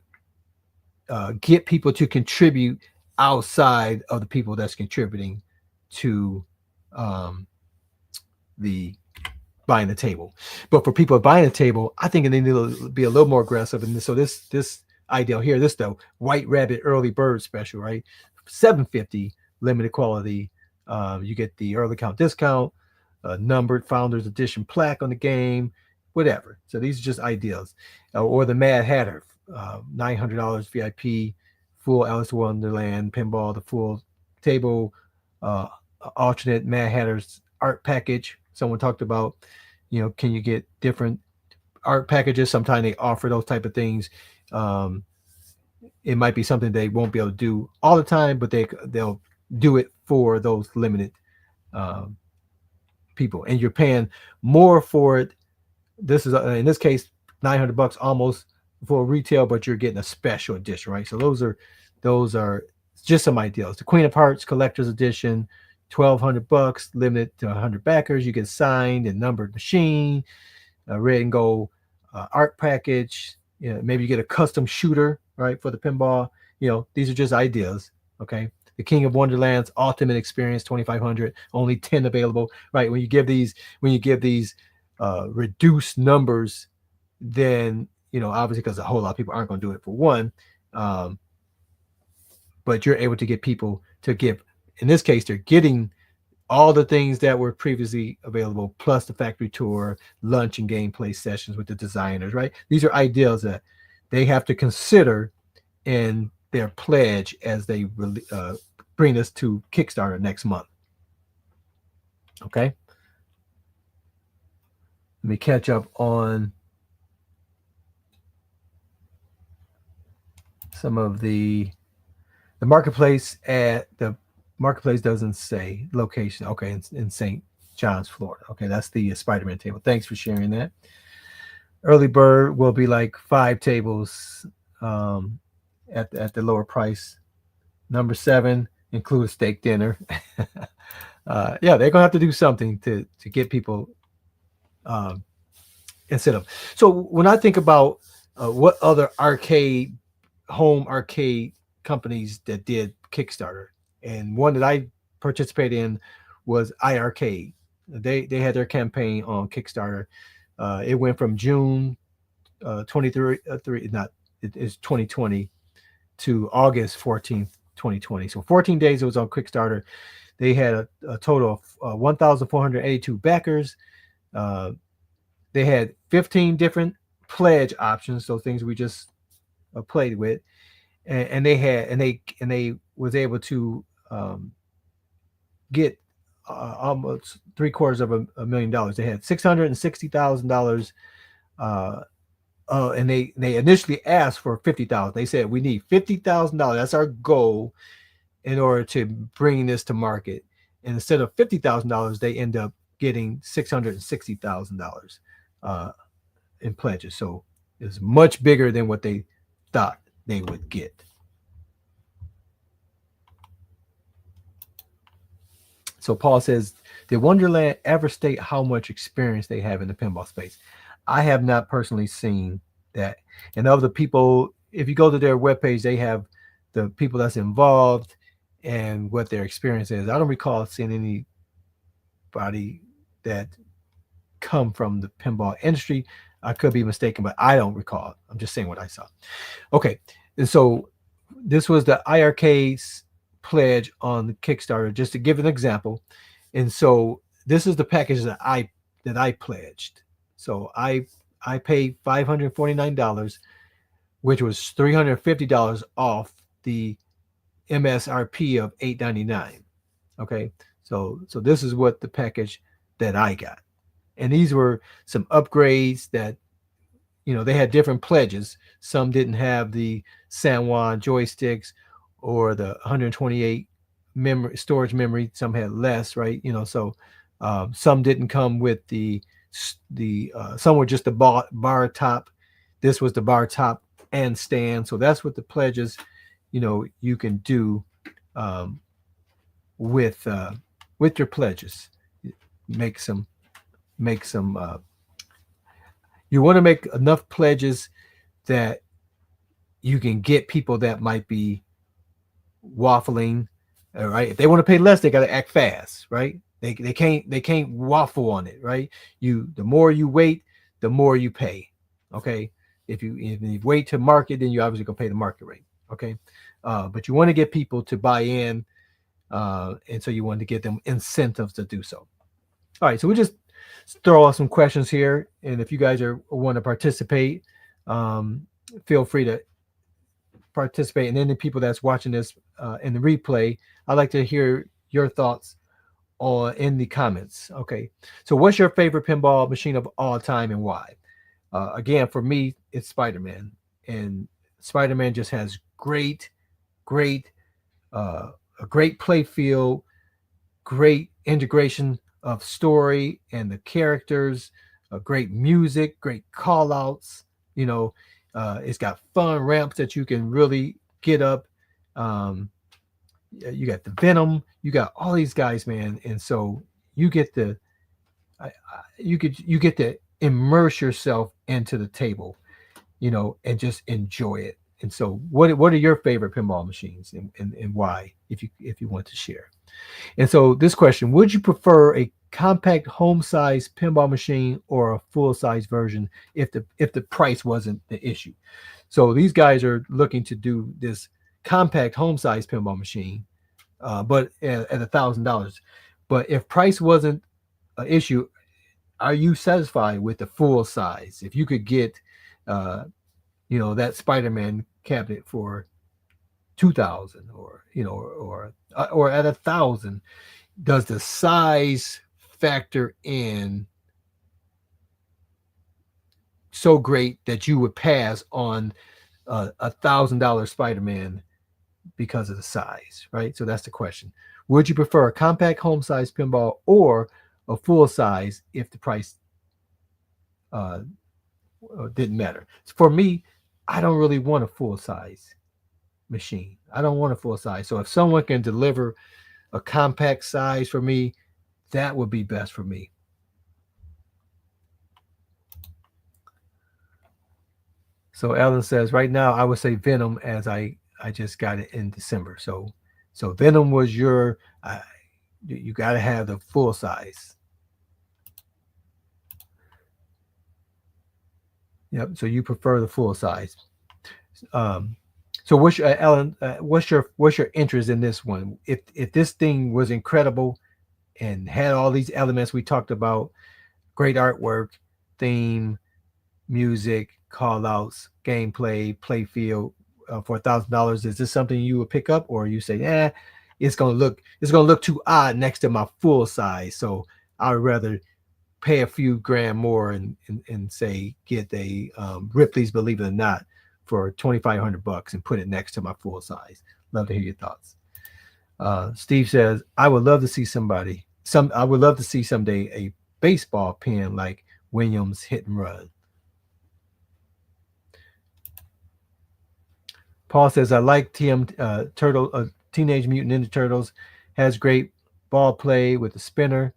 get people to contribute outside of the people that's contributing to the buying the table. But for people buying a table, I think they need to be a little more aggressive. And so this ideal here, this the White Rabbit Early Bird Special, right? $7.50 limited quality. You get the early count discount, numbered Founders Edition plaque on the game, whatever. So these are just ideas. Or the Mad Hatter, $900 VIP, full Alice in Wonderland pinball, the full table, alternate Mad Hatter's art package. Someone talked about, can you get different art packages? Sometimes they offer those type of things. It might be something they won't be able to do all the time, but they'll do it for those limited um, people, and you're paying more for it. This is in this case $900 almost for retail, but you're getting a special edition, right? So those are just some ideas. The Queen of Hearts collector's edition, $1,200, limited to 100 backers. You get signed and numbered machine, a red and gold art package. You know, maybe you get a custom shooter, right, for the pinball. You know, these are just ideas. Okay. The King of Wonderland's Ultimate Experience, 2,500, only 10 available. Right. When you give these reduced numbers, then obviously, because a whole lot of people aren't going to do it for one, um, but you're able to get people to give. In this case, they're getting all the things that were previously available, plus the factory tour, lunch, and gameplay sessions with the designers, right? These are ideas that they have to consider in their pledge as they bring this to Kickstarter next month. Okay. Let me catch up on some of the marketplace. At the marketplace doesn't say location. Okay, in St. John's, Florida. Okay, that's the Spider-Man table. Thanks for sharing that. Early bird will be like 5 tables at the lower price. Number 7 include a steak dinner. Yeah, they're gonna have to do something to get people um, instead of. So when I think about what other home arcade companies that did Kickstarter, and one that I participated in was iArcade. They had their campaign on Kickstarter. It went from June 23, not it is 2020 to August 14th, 2020. So 14 days it was on Kickstarter. They had a total of 1,482 backers. Uh, they had 15 different pledge options, so things we just played with, and they was able to get almost $750,000. $1 million. They had $660,000, and they initially asked for 50,000. They said we need $50,000. That's our goal in order to bring this to market. And instead of $50,000, they end up getting $660,000 in pledges. So it's much bigger than what they thought they would get. So Paul says, did Wonderland ever state how much experience they have in the pinball space? I have not personally seen that. And of the people, if you go to their webpage, they have the people that's involved and what their experience is. I don't recall seeing anybody that come from the pinball industry. I could be mistaken, but I don't recall. I'm just saying what I saw. Okay. And so this was the iArcade's pledge on the Kickstarter, just to give an example. And so this is the package that I pledged. So I paid $549, which was $350 off the MSRP of $899. Okay, so this is what the package that I got, and these were some upgrades that they had different pledges. Some didn't have the San Juan joysticks or the 128 storage memory. Some had less, right? So some didn't come with the some were just the bar top. This was the bar top and stand. So that's what the pledges you can do with your pledges. Make some you want to make enough pledges that you can get people that might be waffling. All right, if they want to pay less, they got to act fast, right? They can't waffle on it, right? The more you wait, the more you pay. Okay, if you wait to market, then you obviously gonna pay the market rate. Okay, but you want to get people to buy in, and so you want to get them incentives to do so. All right, so we just throw out some questions here, and if you guys want to participate, feel free to participate. And then the people that's watching this in the replay, I'd like to hear your thoughts in the comments. Okay, so what's your favorite pinball machine of all time and why? Again, for me, it's Spider-Man, and Spider-Man just has a great play field, great integration of story and the characters, great music, great call outs. You know, it's got fun ramps that you can really get up. Um, you got the Venom, you got all these guys, man, and so you get the you get to immerse yourself into the table, you know, and just enjoy it. And so, what are your favorite pinball machines, and why, if you want to share? And so, this question: would you prefer a compact home size pinball machine or a full size version if the price wasn't the issue? So these guys are looking to do this compact home size pinball machine, but at $1,000. But if price wasn't an issue, are you satisfied with the full size? If you could get, uh, that Spider-Man cabinet for 2,000, or or at 1,000, does the size factor in so great that you would pass on $1,000 Spider-Man because of the size, right? So that's the question. Would you prefer a compact home size pinball or a full size if the price uh, didn't matter? For me, I don't really want a full size machine. I don't want a full size. So if someone can deliver a compact size for me, that would be best for me. So Ellen says, right now I would say Venom, as I just got it in December. So Venom was your you got to have the full size. Yep. So you prefer the full size. Um, so what's your, Ellen? What's your interest in this one? If this thing was incredible and had all these elements we talked about, great artwork, theme, music, call outs, gameplay, play field, for $1,000, is this something you would pick up, or you say, it's gonna look too odd next to my full size, so I would rather pay a few grand more and say get a Ripley's Believe It or Not for $2,500 and put it next to my full size. Love to hear your thoughts. Steve says, I would love to see someday a baseball pin like Williams Hit and Run. Paul says, I like Teenage Mutant Ninja Turtles. Has great ball play with the spinner,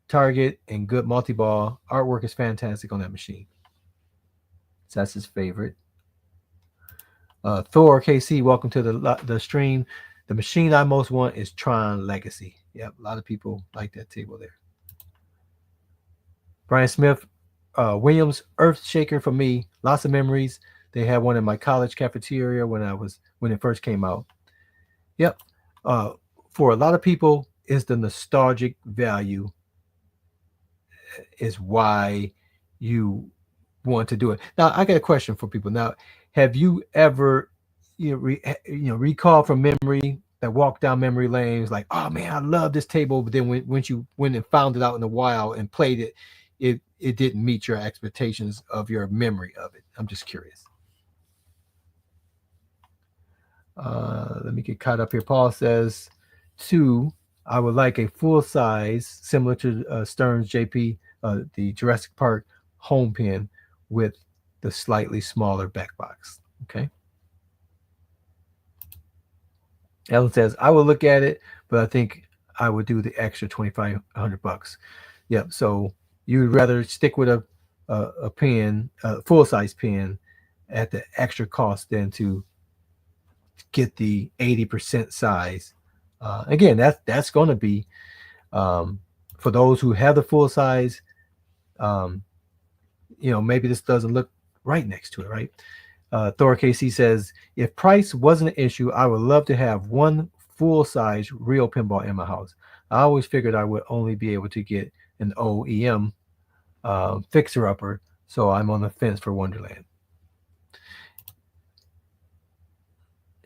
target, and good multi ball. Artwork is fantastic on that machine. So that's his favorite. Thor KC, welcome to the stream. The machine I most want is Tron Legacy. Yep, a lot of people like that table there. Brian Smith, Williams Earth Shaker for me. Lots of memories. They had one in my college cafeteria when it first came out. Yep. For a lot of people, is the nostalgic value is why you want to do it. Now, I got a question for people. Now, have you ever recall from memory that walk down memory lanes like, oh man, I love this table, but then when you went and found it out in the wild and played it, it didn't meet your expectations of your memory of it? I'm just curious. Let me get caught up here. Paul says, two, I would like a full size, similar to Stern's JP, the Jurassic Park home pin with the slightly smaller back box. Okay. Ellen says, I will look at it, but I think I would do the extra $2,500. Yep. So you would rather stick with a pen, a full size pen, at the extra cost than to get the 80% size. Again, that's going to be for those who have the full size. Maybe this doesn't look right next to it, right? Thor KC says, if price wasn't an issue, I would love to have one full size real pinball in my house. I always figured I would only be able to get an OEM fixer upper, so I'm on the fence for Wonderland.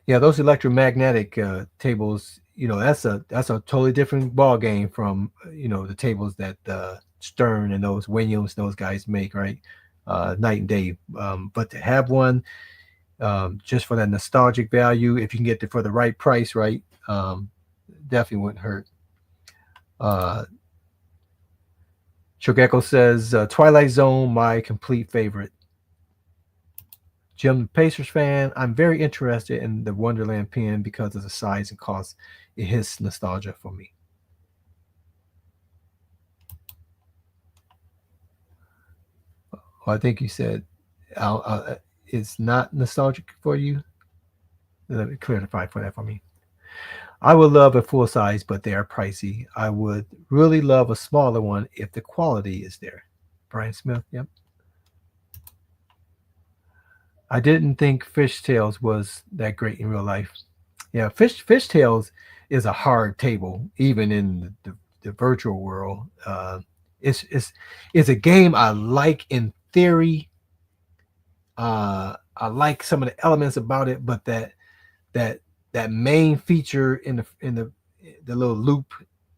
Yeah, those electromagnetic tables, that's a totally different ball game from the tables that Stern and those Williams, those guys make, right? Night and day. But to have one just for that nostalgic value, if you can get it for the right price, right, definitely wouldn't hurt. Uh, Shogeko says Twilight Zone, my complete favorite. Jim, the Pacers fan, I'm very interested in the Wonderland pen because of the size and cost. It hits nostalgia for me. Well, I think you said it's not nostalgic for you. Let me clarify for that for me. I would love a full size, but they are pricey. I would really love a smaller one if the quality is there. Brian Smith, yep. I didn't think Fishtails was that great in real life. Yeah, Fishtails is a hard table, even in the virtual world. It's it's it's a game I like in theory. I like some of the elements about it, but that that main feature in the little loop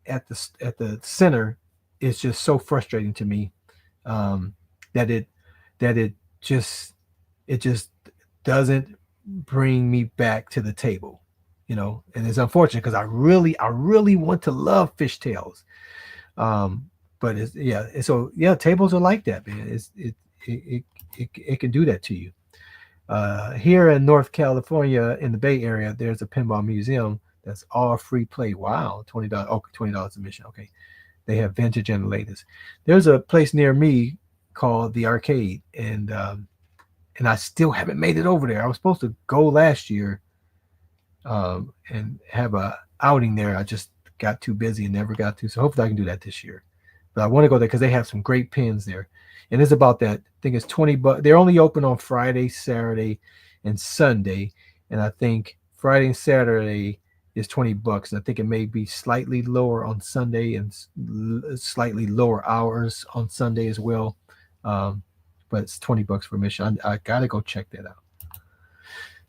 at the center is just so frustrating to me, um, that it just it just doesn't bring me back to the table, and it's unfortunate because I really want to love fishtails, um, but it's yeah, so yeah, tables are like that, man. It can do that to you. Here in North California, in the Bay Area, there's a pinball museum that's all free play. Wow, $20. Okay, $20 admission. Okay, they have vintage and the latest. There's a place near me called the Arcade, and I still haven't made it over there. I was supposed to go last year, and have a outing there. I just got too busy and never got to. So hopefully I can do that this year. But I want to go there because they have some great pins there, and it's about that. I think it's 20 bucks. They're only open on Friday, Saturday, and Sunday, and I think Friday and Saturday is 20 bucks. And I think it may be slightly lower on Sunday and slightly lower hours on Sunday as well. Um, but it's 20 bucks for admission. I gotta go check that out.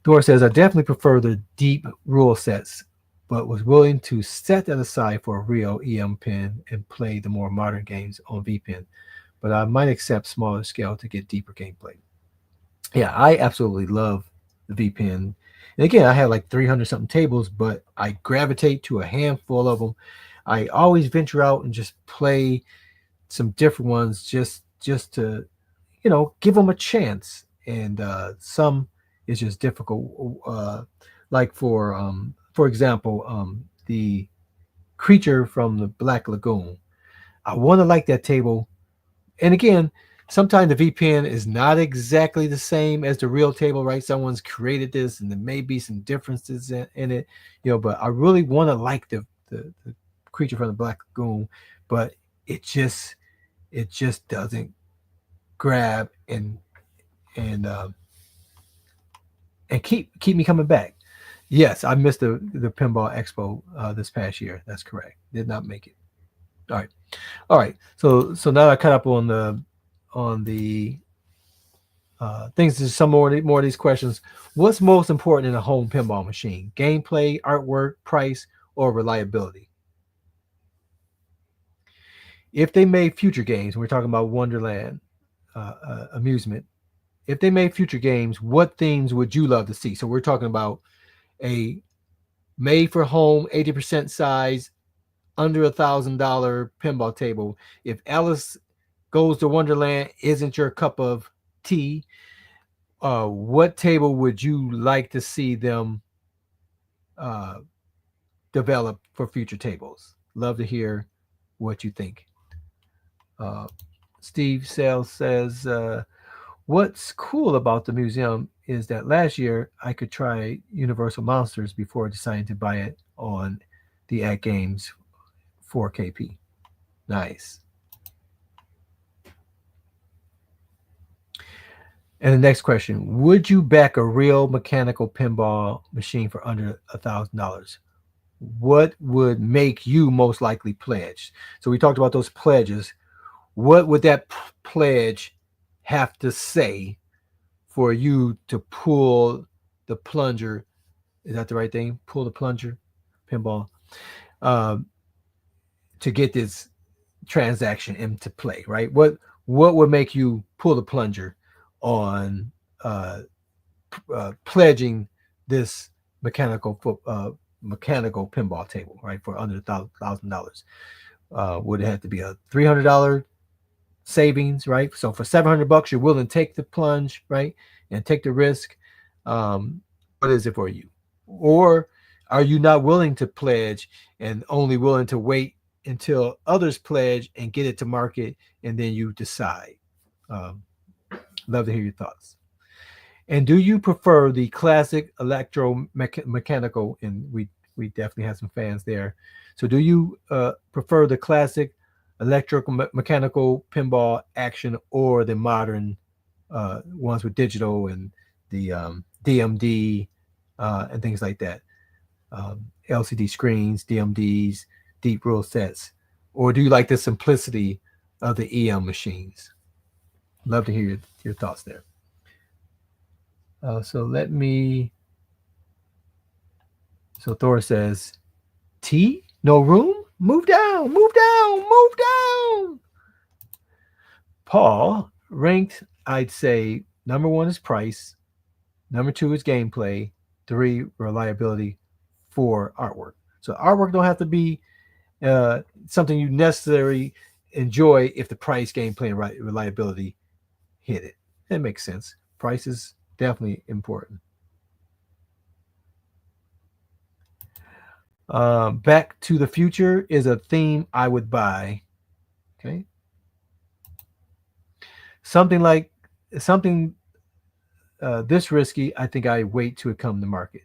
Dora says, I definitely prefer the deep rule sets, but was willing to set that aside for a real EM pen and play the more modern games on VPen. But I might accept smaller scale to get deeper gameplay. Yeah, I absolutely love the VPen. And again, I have like 300 something tables, but I gravitate to a handful of them. I always venture out and just play some different ones just to give them a chance. And some is just difficult. Like for example, the creature from the Black Lagoon. I want to like that table. And again, sometimes the VPN is not exactly the same as the real table, right? Someone's created this, and there may be some differences in it, But I really want to like the creature from the Black Lagoon, but it just doesn't grab and and keep me coming back. Yes, I missed the pinball expo this past year. That's correct. Did not make it. All right, all right. So now I caught up on the things. There's some more of these questions. What's most important in a home pinball machine? Gameplay, artwork, price, or reliability? If they made future games, we're talking about Wonderland amusement. If they made future games, what themes would you love to see? So we're talking about a made for home, 80% size, under $1,000 pinball table. If Alice Goes to Wonderland isn't your cup of tea, what table would you like to see them uh, develop for future tables? Love to hear what you think. Uh, Steve Sales says, what's cool about the museum is that last year I could try Universal Monsters before deciding to buy it on the At Games 4KP. Nice. And the next question: would you back a real mechanical pinball machine for under $1,000? What would make you most likely pledge? So we talked about those pledges. What would that pledge have to say for you to pull the plunger? Is that the right thing? Pull the plunger, pinball, um, to get this transaction into play, right? What would make you pull the plunger on uh, pledging this mechanical mechanical pinball table, right, for under $1,000? Would it have to be a $300 savings, right? So for $700, you're willing to take the plunge, right, and take the risk. What is it for you? Or are you not willing to pledge and only willing to wait until others pledge and get it to market, and then you decide? Um, Love to hear your thoughts. And do you prefer the classic electromechanical? And we definitely have some fans there. So do you prefer the classic electromechanical pinball action, or the modern ones with digital and the DMD and things like that? LCD screens, DMDs, deep rule sets, or do you like the simplicity of the EM machines? Love to hear your thoughts there. So let me. So Thor says, T, no room? Move down, move down, move down. Paul, ranked, I'd say number one is price, number two is gameplay, three, reliability, four, artwork. So artwork don't have to be uh, something you necessarily enjoy if the price, gameplay, and reliability hit it. That makes sense. Price is definitely important. Back to the Future is a theme I would buy. Okay, something like something this risky. I think I wait to it come to market.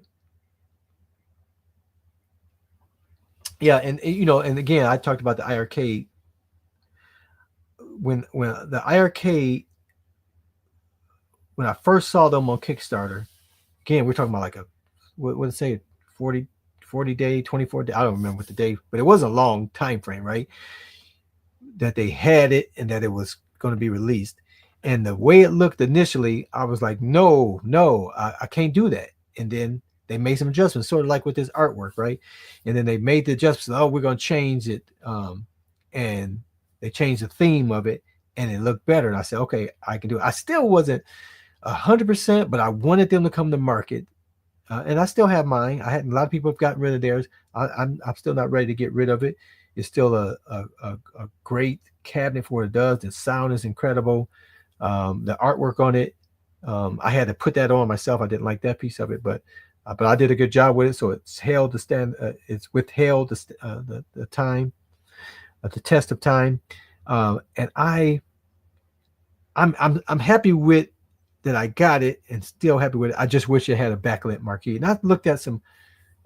Yeah, and and again, I talked about the IRK when the IRK when I first saw them on Kickstarter. Again, we're talking about like a what did it say 40 day 24 day. I don't remember what the day, but it was a long time frame, right? That they had it and that it was going to be released. And the way it looked initially, I was like, no, no, I can't do that. And then they made some adjustments, sort of like with this artwork, right? And then they made the adjustments. Oh, we're going to change it. And they changed the theme of it and it looked better. And I said, okay, I can do it. I still wasn't 100%, but I wanted them to come to market. And I still have mine. I had a lot of people have gotten rid of theirs. I'm still not ready to get rid of it. It's still a great cabinet for what it does. The sound is incredible. The artwork on it, I had to put that on myself. I didn't like that piece of it, but I did a good job with it. So it's held the stand. It's withheld the time, the test of time, and I'm happy with that. I got it, and still happy with it. I just wish it had a backlit marquee. And I've looked at some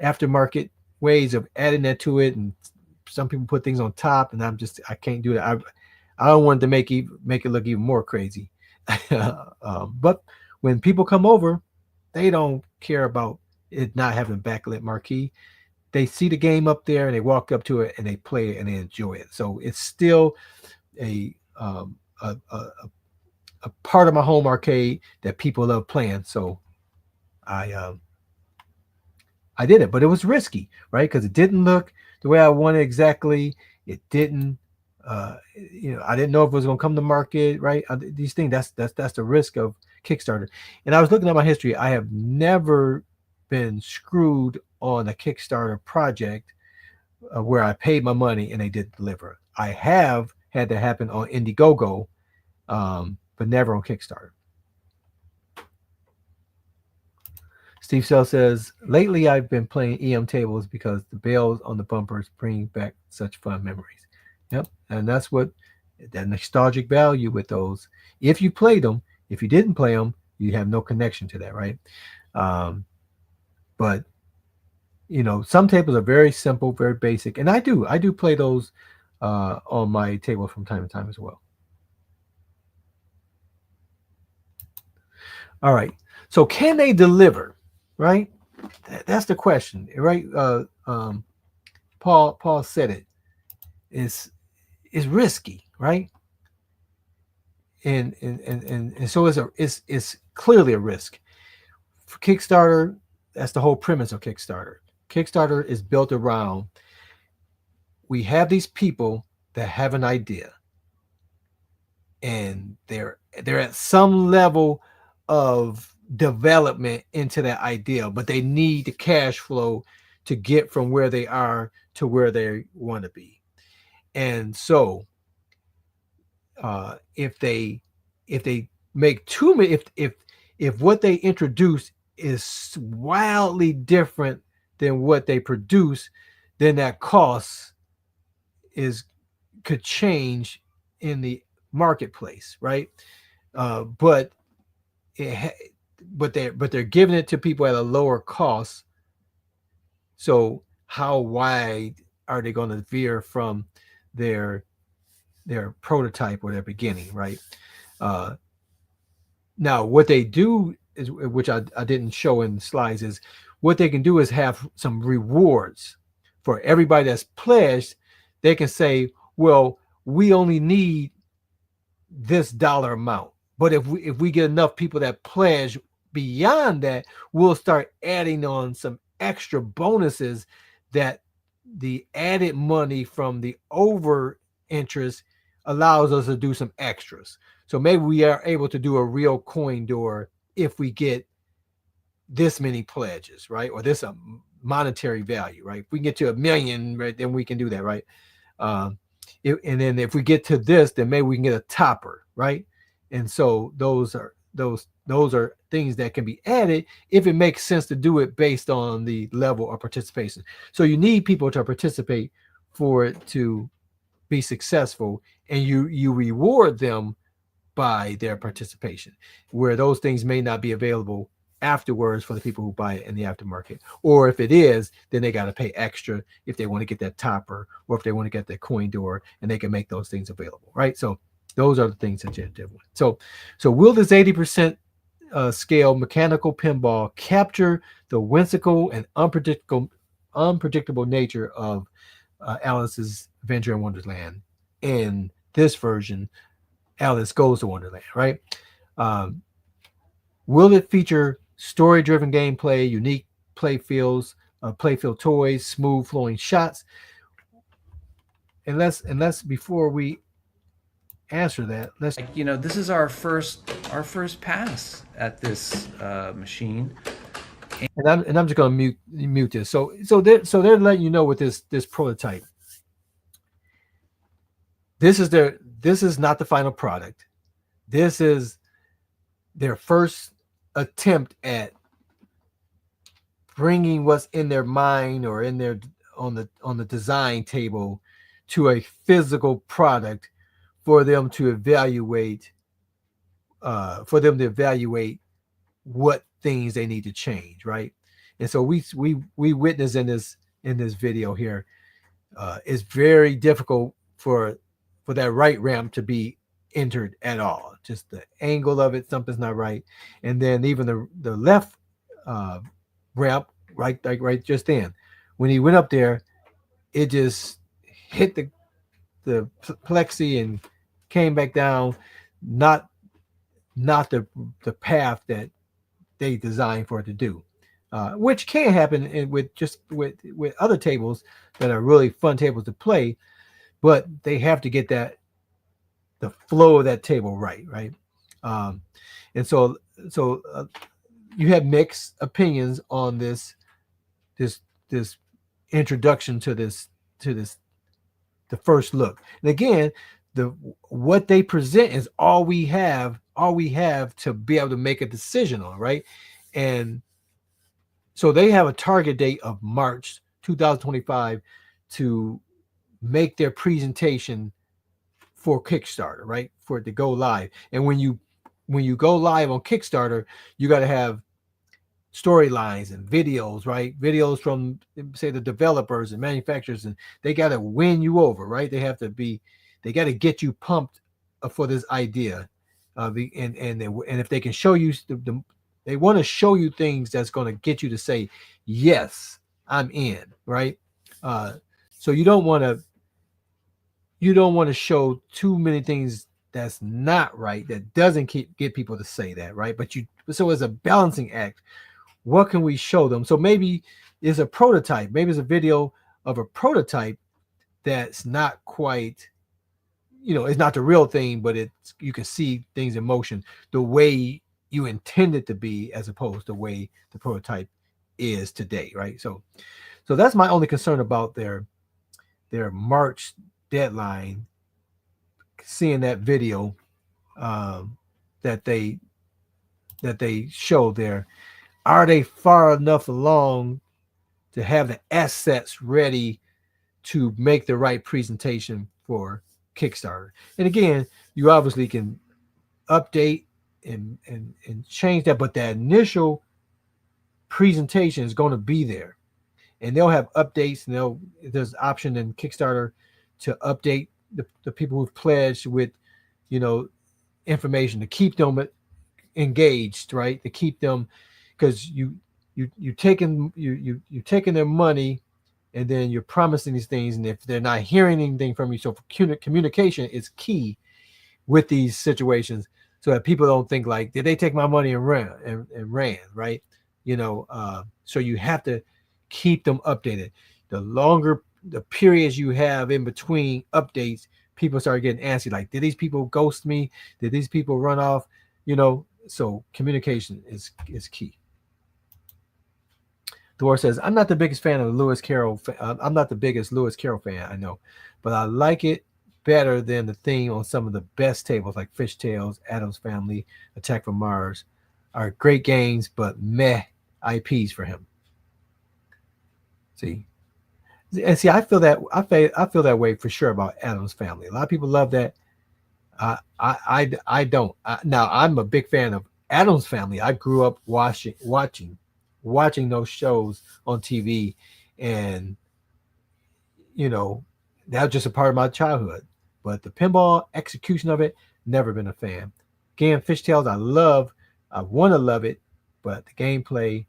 aftermarket ways of adding that to it, and some people put things on top, and I can't do that. I don't want to make it look even more crazy. But when people come over, they don't care about it not having a backlit marquee. They see the game up there and they walk up to it and they play it and they enjoy it. So it's still a a part of my home arcade that people love playing. So I I did it, but it was risky, right? Because it didn't look the way I wanted exactly. It didn't, I didn't know if it was going to come to market, right? These things, that's the risk of Kickstarter. And I was looking at my history. I have never been screwed on a Kickstarter project where I paid my money and they did deliver. I have had that happen on Indiegogo, but never on Kickstarter. Steve Sell says, lately I've been playing EM tables because the bells on the bumpers bring back such fun memories. Yep. And that's what that nostalgic value with those. If you played them, if you didn't play them, you have no connection to that, right? But some tables are very simple, very basic. And I do play those on my table from time to time as well. All right. So can they deliver? Right? That's the question, right? Paul said it. It's risky, right? And so it's clearly a risk. For Kickstarter, that's the whole premise of Kickstarter. Kickstarter is built around we have these people that have an idea, and they're at some level of development into that idea, but they need the cash flow to get from where they are to where they want to be. And so if they make too many, if what they introduce is wildly different than what they produce, then that cost is could change in the marketplace, right? But it, but they're giving it to people at a lower cost. So how wide are they going to veer from their their prototype or their beginning, right? Uh, Now, what they do is, which I didn't show in the slides, is what they can do is have some rewards for everybody that's pledged. They can say, well, we only need this dollar amount. But if we get enough people that pledge beyond that, we'll start adding on some extra bonuses that the added money from the over interest allows us to do some extras. So maybe we are able to do a real coin door if we get this many pledges, right? Or this monetary value, right? If we get to 1 million, right, then we can do that, right? Um, and then if we get to this, then maybe we can get a topper, right? And so those are things that can be added if it makes sense to do it based on the level of participation. So you need people to participate for it to be successful, and you reward them by their participation, where those things may not be available afterwards for the people who buy it in the aftermarket. Or if it is, then they got to pay extra if they want to get that topper or if they want to get that coin door, and they can make those things available, right? So those are the things that you're doing. So will this 80% scale mechanical pinball capture the whimsical and unpredictable nature of Alice's Adventure in Wonderland in this version, Alice Goes to Wonderland, right? Um, will it feature story-driven gameplay, unique playfield toys, smooth flowing shots? And let's before we answer that, let's This is our first pass at this machine. and I'm just gonna mute this. So they're letting you know with this prototype. This is not the final product. This is their first attempt at bringing what's in their mind or in their on the design table to a physical product for them to evaluate what things they need to change, right? And so we witness in this video here, it's very difficult for that right ramp to be entered at all. Just the angle of it, something's not right. And then even the left uh, ramp, right, like right just then, when he went up there, it just hit the plexi and came back down, not not the path that they designed for it to do, which can happen with other tables that are really fun tables to play, but they have to get the flow of that table right. Um, and so you have mixed opinions on this this introduction to this the first look. And again, the what they present is all we have to be able to make a decision on, right? And so they have a target date of March 2025 to make their presentation for Kickstarter, right? For it to go live. And when you go live on Kickstarter, you got to have storylines and videos, right? Videos from, say, the developers and manufacturers, and they got to win you over, right? They got to get you pumped for this idea, and if they can show you they want to show you things that's going to get you to say yes, I'm in, right? Uh, so you don't want to show too many things that's not right, that doesn't get people to say that, right? So it's a balancing act. What can we show them? So maybe it's a prototype, maybe it's a video of a prototype that's not quite, it's not the real thing, but you can see things in motion the way you intend it to be, as opposed to the way the prototype is today, right? So that's my only concern about their March deadline, seeing that video um, that they showed there, are they far enough along to have the assets ready to make the right presentation for Kickstarter? And again, you obviously can update and change that, but that initial presentation is going to be there, and they'll have updates, and there's an option in Kickstarter to update the people who've pledged with, you know, information to keep them engaged, right? To keep them, because you taking you taking their money, and then you're promising these things, and if they're not hearing anything from you, so communication is key with these situations, so that people don't think like, did they take my money and ran, right? So you have to keep them updated. The longer the periods you have in between updates, people start getting antsy, like, did these people ghost me? Did these people run off? So communication is key. Thor says, I'm not the biggest fan of Lewis Carroll. I'm not the biggest Lewis Carroll fan, I know, but I like it better than the theme on some of the best tables like Fish Tales, Addams Family, Attack from Mars. Are great games, but meh IPs for him. See, I feel that way for sure about Addams Family. A lot of people love that. I don't. Now I'm a big fan of Addams Family. I grew up watching those shows on TV, and you know that was just a part of my childhood. But the pinball execution of it, never been a fan. Again, Fishtails, I want to love it, but the gameplay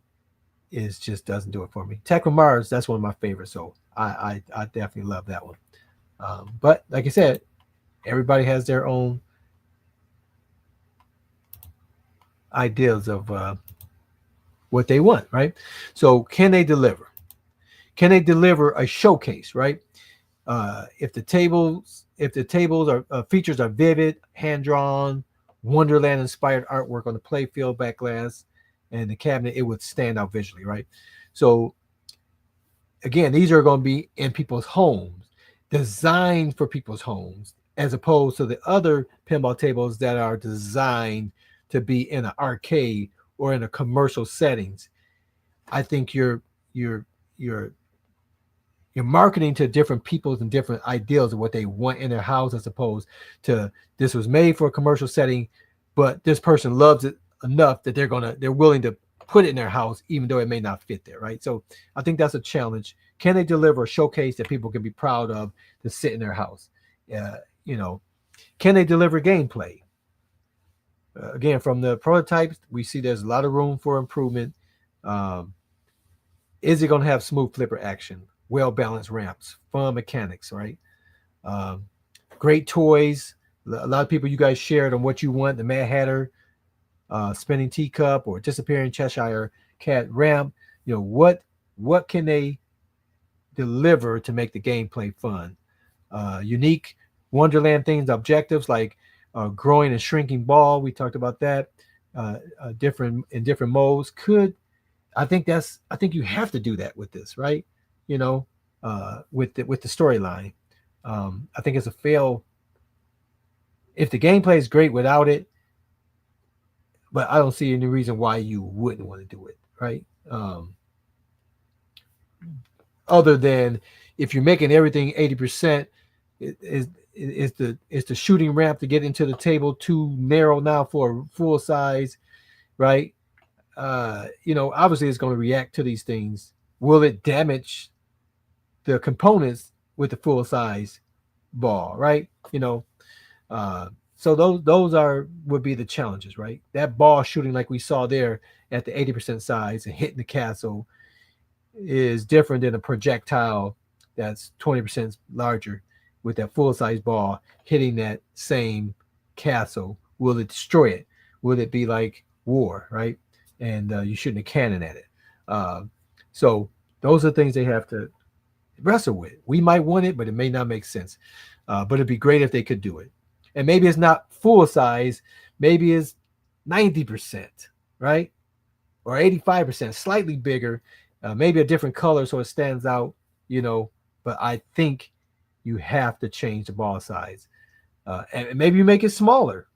is just doesn't do it for me. Tech from Mars, that's one of my favorites, so I definitely love that one. But like I said, everybody has their own ideas of what they want, right? So can they deliver? Can they deliver a showcase, right? If the tables are features are vivid, hand drawn, Wonderland inspired artwork on the playfield, backglass, and the cabinet, it would stand out visually, right? So again, these are going to be in people's homes, designed for people's homes, as opposed to the other pinball tables that are designed to be in an arcade or in a commercial settings. I think you're you're marketing to different peoples and different ideals of what they want in their house, as opposed to, this was made for a commercial setting, but this person loves it enough that they're willing to put it in their house even though it may not fit there, right? So I think that's a challenge. Can they deliver a showcase that people can be proud of to sit in their house? uh, you know can they deliver gameplay? Again, from the prototypes, we see there's a lot of room for improvement. um, is it going to have smooth flipper action, well balanced ramps, fun mechanics, right? um, Great toys. A lot of people, you guys shared on what you want: the Mad Hatter spinning teacup, or disappearing Cheshire cat ramp. What can they deliver to make the gameplay fun? Unique Wonderland things, objectives like growing and shrinking ball. We talked about that. Different modes. I think you have to do that with this, right? With the storyline. I think it's a fail if the gameplay is great without it, but I don't see any reason why you wouldn't want to do it, right? Other than if you're making everything 80%, is the shooting ramp to get into the table too narrow now for a full size, right? Obviously it's going to react to these things. Will it damage the components with the full size ball, right? So those would be the challenges, right? That ball shooting like we saw there at the 80% size and hitting the castle is different than a projectile that's 20% larger with that full size ball hitting that same castle. Will it destroy it? Will it be like war, right? And you shooting a cannon at it. Uh, so those are things they have to wrestle with. We might want it, but it may not make sense. But it'd be great if they could do it. And maybe it's not full size. Maybe it's 90%, right? Or 85%, slightly bigger, maybe a different color so it stands out, But I think, you have to change the ball size. And maybe you make it smaller,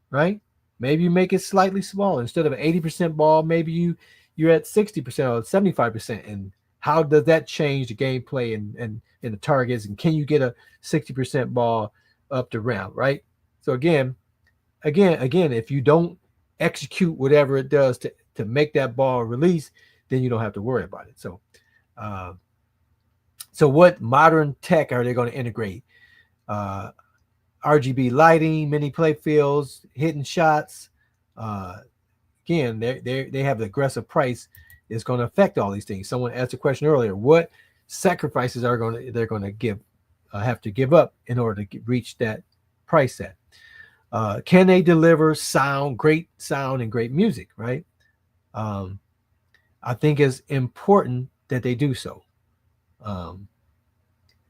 right? Maybe you make it slightly smaller. Instead of an 80% ball, maybe you're at 60% or 75%. And how does that change the gameplay and the targets? And can you get a 60% ball up the round, right? So again, if you don't execute whatever it does to make that ball release, then you don't have to worry about it. Uh, so what modern tech are they going to integrate? Uh, RGB lighting, mini play fields, hidden shots. Uh, Again, they have the aggressive price is going to affect all these things. Someone asked a question earlier: what sacrifices are they're going to have to give up in order to reach that price set? Can they deliver great sound and great music? Right. Um, I think it's important that they do so, um,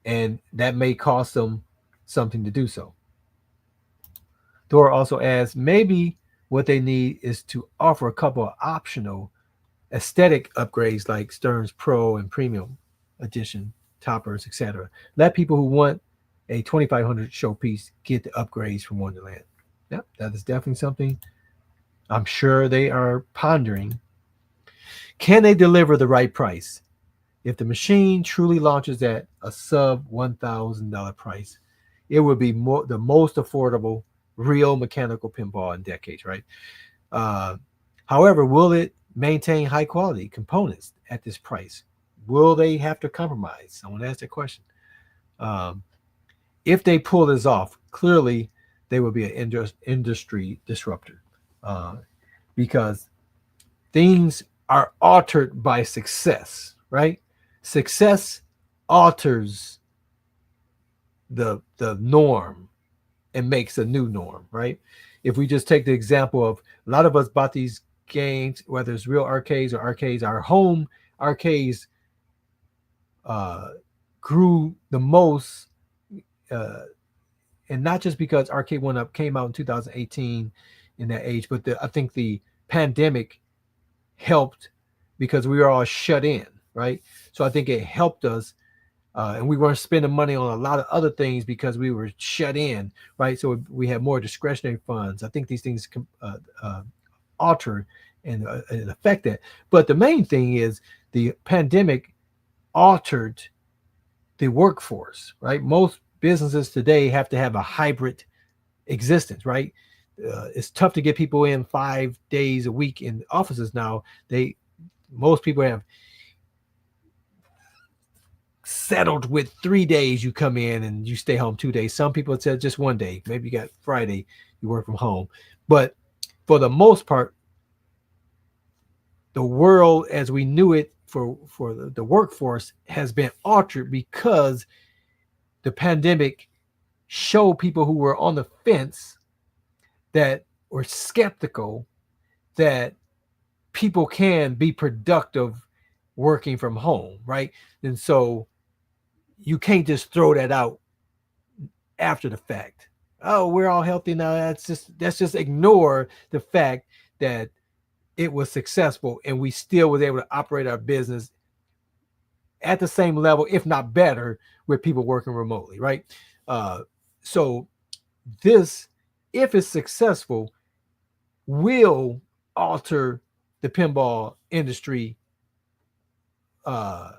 and that may cost them something to do so. Dora also asks, maybe what they need is to offer a couple of optional aesthetic upgrades like Stearns Pro and Premium Edition toppers, etc. Let people who want a 2500 showpiece get the upgrades from Wonderland. Yep, that is definitely something I'm sure they are pondering. Can they deliver the right price? If the machine truly launches at a sub $1,000 price, it would be the most affordable real mechanical pinball in decades, right? Uh, However, will it maintain high quality components at this price? Will they have to compromise? Someone asked that question. Um, if they pull this off, clearly they will be an industry disruptor, uh, because things are altered by success, right? Success alters the norm and makes a new norm, right? If we just take the example of a lot of us bought these games, whether it's real arcades or arcades, our home arcades uh, grew the most, uh, and not just because Arcade One Up came out in 2018 in that age, but I think the pandemic helped because we were all shut in, right? So I think it helped us, and we weren't spending money on a lot of other things because we were shut in, right? So we had more discretionary funds. I think these things alter and affect that. But the main thing is the pandemic altered the workforce, right? Most businesses today have to have a hybrid existence, right? It's tough to get people in 5 days a week in offices now. Most people have settled with 3 days you come in and you stay home 2 days. Some people said just one day. Maybe you got Friday, you work from home. But for the most part, the world as we knew it for the workforce has been altered because the pandemic showed people who were on the fence, that were skeptical, that people can be productive working from home, right? And so you can't just throw that out after the fact. Oh, we're all healthy now. That's just ignore the fact that it was successful and we still was able to operate our business at the same level, if not better, with people working remotely, right? Uh, so this, if it's successful, will alter the pinball industry uh,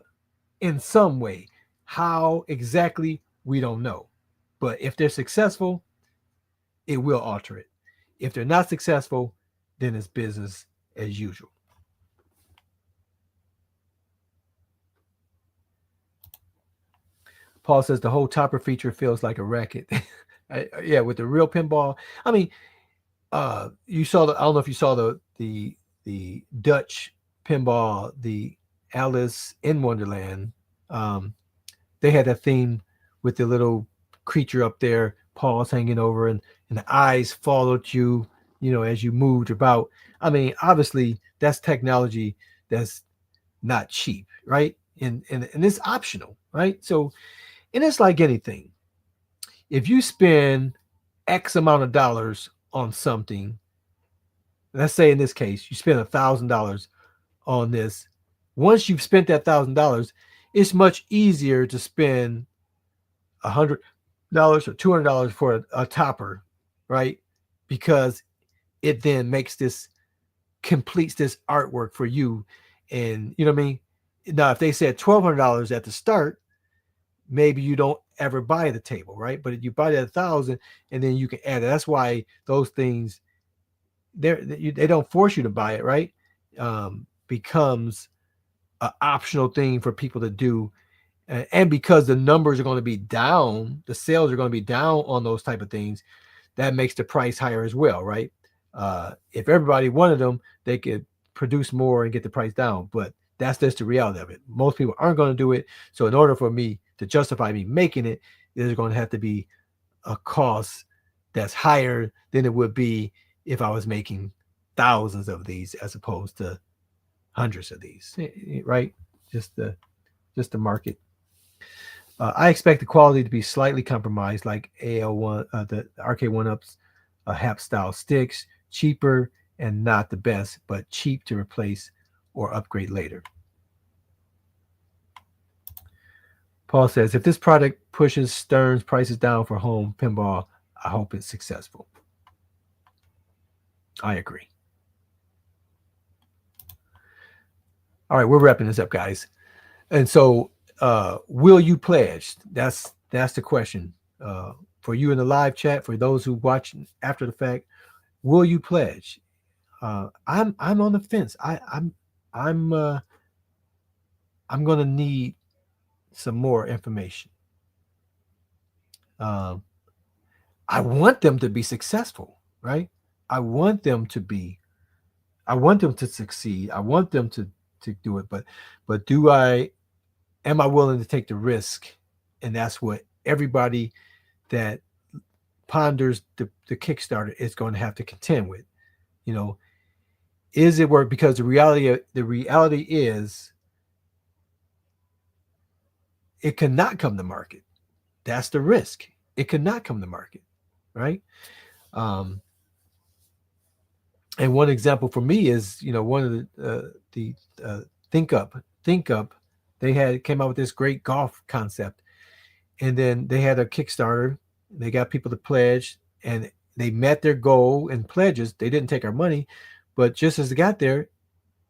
in some way. How exactly, we don't know. But if they're successful, it will alter it. If they're not successful, then it's business as usual. Paul says the whole topper feature feels like a racket. Yeah, with the real pinball. I mean, you saw I don't know if you saw the Dutch pinball, the Alice in Wonderland. Um, they had that theme with the little creature up there, paws hanging over, and the eyes followed you, as you moved about. I mean, obviously, that's technology that's not cheap, right? And it's optional, right? So, and it's like anything. If you spend X amount of dollars on something, let's say in this case, you spend $1,000 on this. Once you've spent that $1,000, it's much easier to spend $100 or $200 for a topper, right? Because it then makes this completes this artwork for you, and you know what I mean. Now, if they said $1,200 at the start, maybe you don't ever buy the table, right? But if you buy it at 1,000, and then you can add it. That's why those things they don't force you to buy it, right? Becomes an optional thing for people to do, and because the numbers are going to be down, the sales are going to be down on those type of things. That makes the price higher as well, right? If everybody wanted them, they could produce more and get the price down. But that's just the reality of it. Most people aren't going to do it. So in order for me to justify me making it, there's going to have to be a cost that's higher than it would be if I was making thousands of these as opposed to hundreds of these, right? Just the just the market. I expect the quality to be slightly compromised, like AL1, the Arcade One Ups, HAP style sticks, cheaper and not the best, but cheap to replace or upgrade later. Paul says, if this product pushes Stern's prices down for home pinball, I hope it's successful. I agree. All right, we're wrapping this up, guys. And so, will you pledge? That's the question. For you in the live chat, for those who watch after the fact, will you pledge? I'm on the fence. I'm I'm gonna need some more information. Um, I want them to be successful, right? I want them to be. I want them to succeed. I want them to do it. But do I? Am I willing to take the risk? And that's what everybody that ponders the Kickstarter is going to have to contend with. You know, is it work? Because the reality is it cannot come to market. That's the risk. It cannot come to market, right? Um, and one example for me is, one of the Think Up, they had came out with this great golf concept, and then they had a Kickstarter. They got people to pledge, and they met their goal and pledges. They didn't take our money, but just as they got there,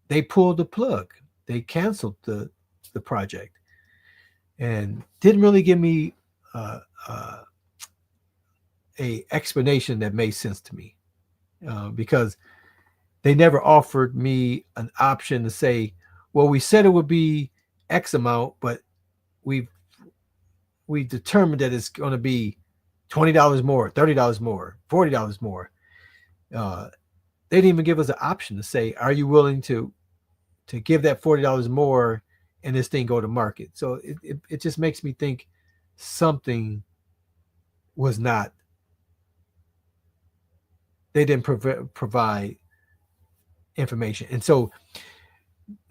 they pulled the plug. They canceled the project, and didn't really give me uh, uh, a explanation that made sense to me, because they never offered me an option to say, well, we said it would be X amount, but we've we determined that it's going to be $20 more, $30 more, $40 more. Uh, they didn't even give us an option to say, are you willing to give that $40 more and this thing go to market? So it just makes me think something was not, they didn't provide information. And so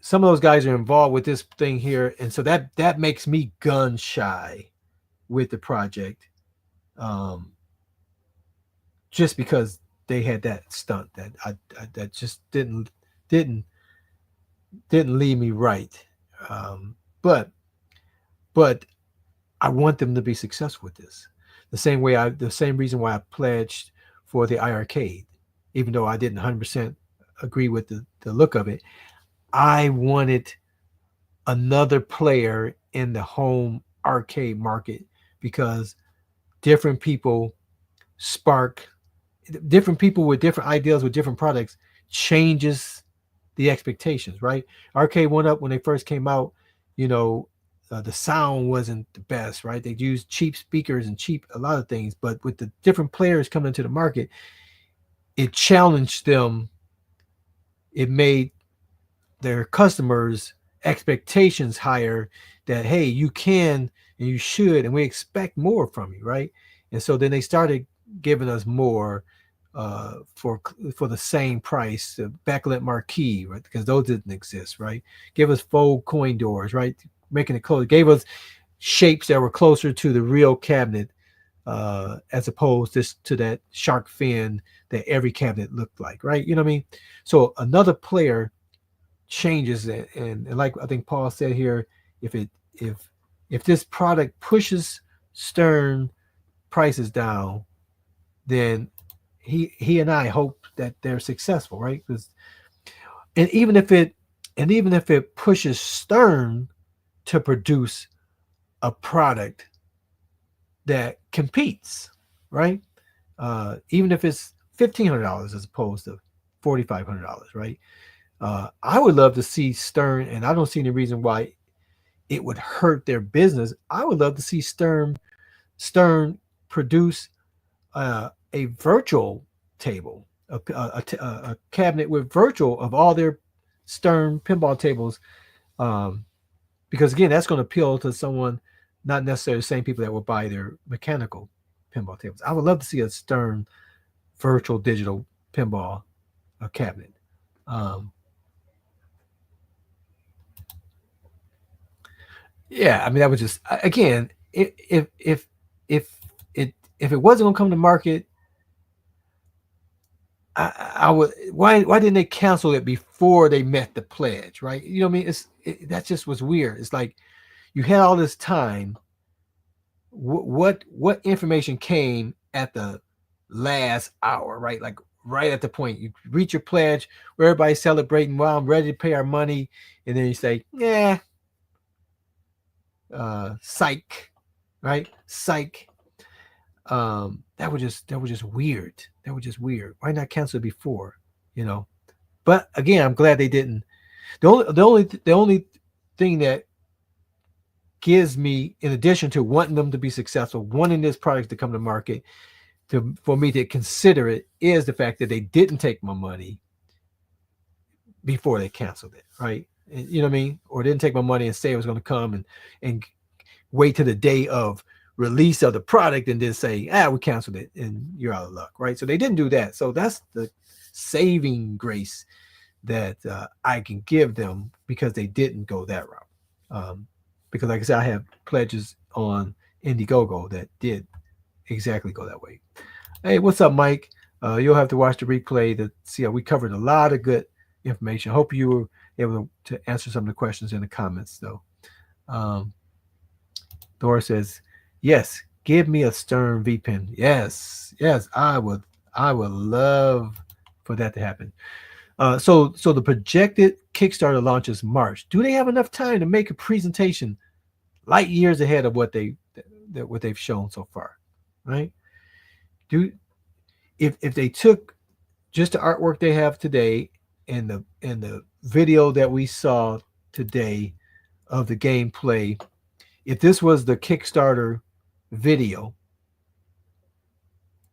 some of those guys are involved with this thing here. And so that makes me gun shy with the project, just because they had that stunt that I that just didn't lead me right. Um, but but I want them to be successful with this. The same reason why I pledged for the iArcade, even though I didn't 100% agree with the look of it. I wanted another player in the home arcade market, because different people spark different people with different ideas with different products changes the expectations, right? Arcade One Up, when they first came out, you know, the sound wasn't the best, right? They used cheap speakers and cheap a lot of things, but with the different players coming into the market, it challenged them. It made their customers expectations higher, that hey, you can and you should and we expect more from you, right? And so then they started giving us more, for the same price, the backlit marquee, right? Because those didn't exist, right? Give us fold coin doors, right? Making it close. Gave us shapes that were closer to the real cabinet, as opposed to that shark fin that every cabinet looked like, right? You know what I mean? So another player changes it, and like I think Paul said here, if this product pushes Stern prices down, then he and I hope that they're successful, right? Because and even if it and even if it pushes Stern to produce a product that competes, right? Even if it's $1,500 as opposed to $4,500, right? I would love to see Stern, and I don't see any reason why it would hurt their business. I would love to see Stern produce a virtual table, a cabinet with virtual of all their Stern pinball tables, um, because again, that's going to appeal to someone, not necessarily the same people that will buy their mechanical pinball tables. I would love to see a Stern virtual digital pinball cabinet. Um, yeah, I mean that was just again, if if it wasn't going to come to market, I would why didn't they cancel it before they met the pledge, right? You know what I mean? That just was weird. It's like you had all this time. What information came at the last hour, right? Like right at the point you reach your pledge, where everybody's celebrating. Well, I'm ready to pay our money, and then you say, "Yeah, psych," right? Psych. That was just weird. That was just weird. Why not cancel it before? You know. But again, I'm glad they didn't. The only thing that gives me, in addition to wanting them to be successful, wanting this product to come to market, to for me to consider it, is the fact that they didn't take my money before they canceled it, right? And, you know what I mean? Or didn't take my money and say it was going to come and wait to the day of release of the product and then say, we canceled it and you're out of luck, right? So they didn't do that. So that's the saving grace that I can give them, because they didn't go that route. Because, like I said, I have pledges on Indiegogo that did exactly go that way. Hey, what's up, Mike? You'll have to watch the replay to see how we covered a lot of good information. Hope you were able to answer some of the questions in the comments, though. Um, Dora says, "Yes, give me a Stern V pin. Yes, yes, I would love for that to happen." So the projected Kickstarter launches March. Do they have enough time to make a presentation light years ahead of what they've shown so far, right? Do if they took just the artwork they have today and the video that we saw today of the gameplay, if this was the Kickstarter video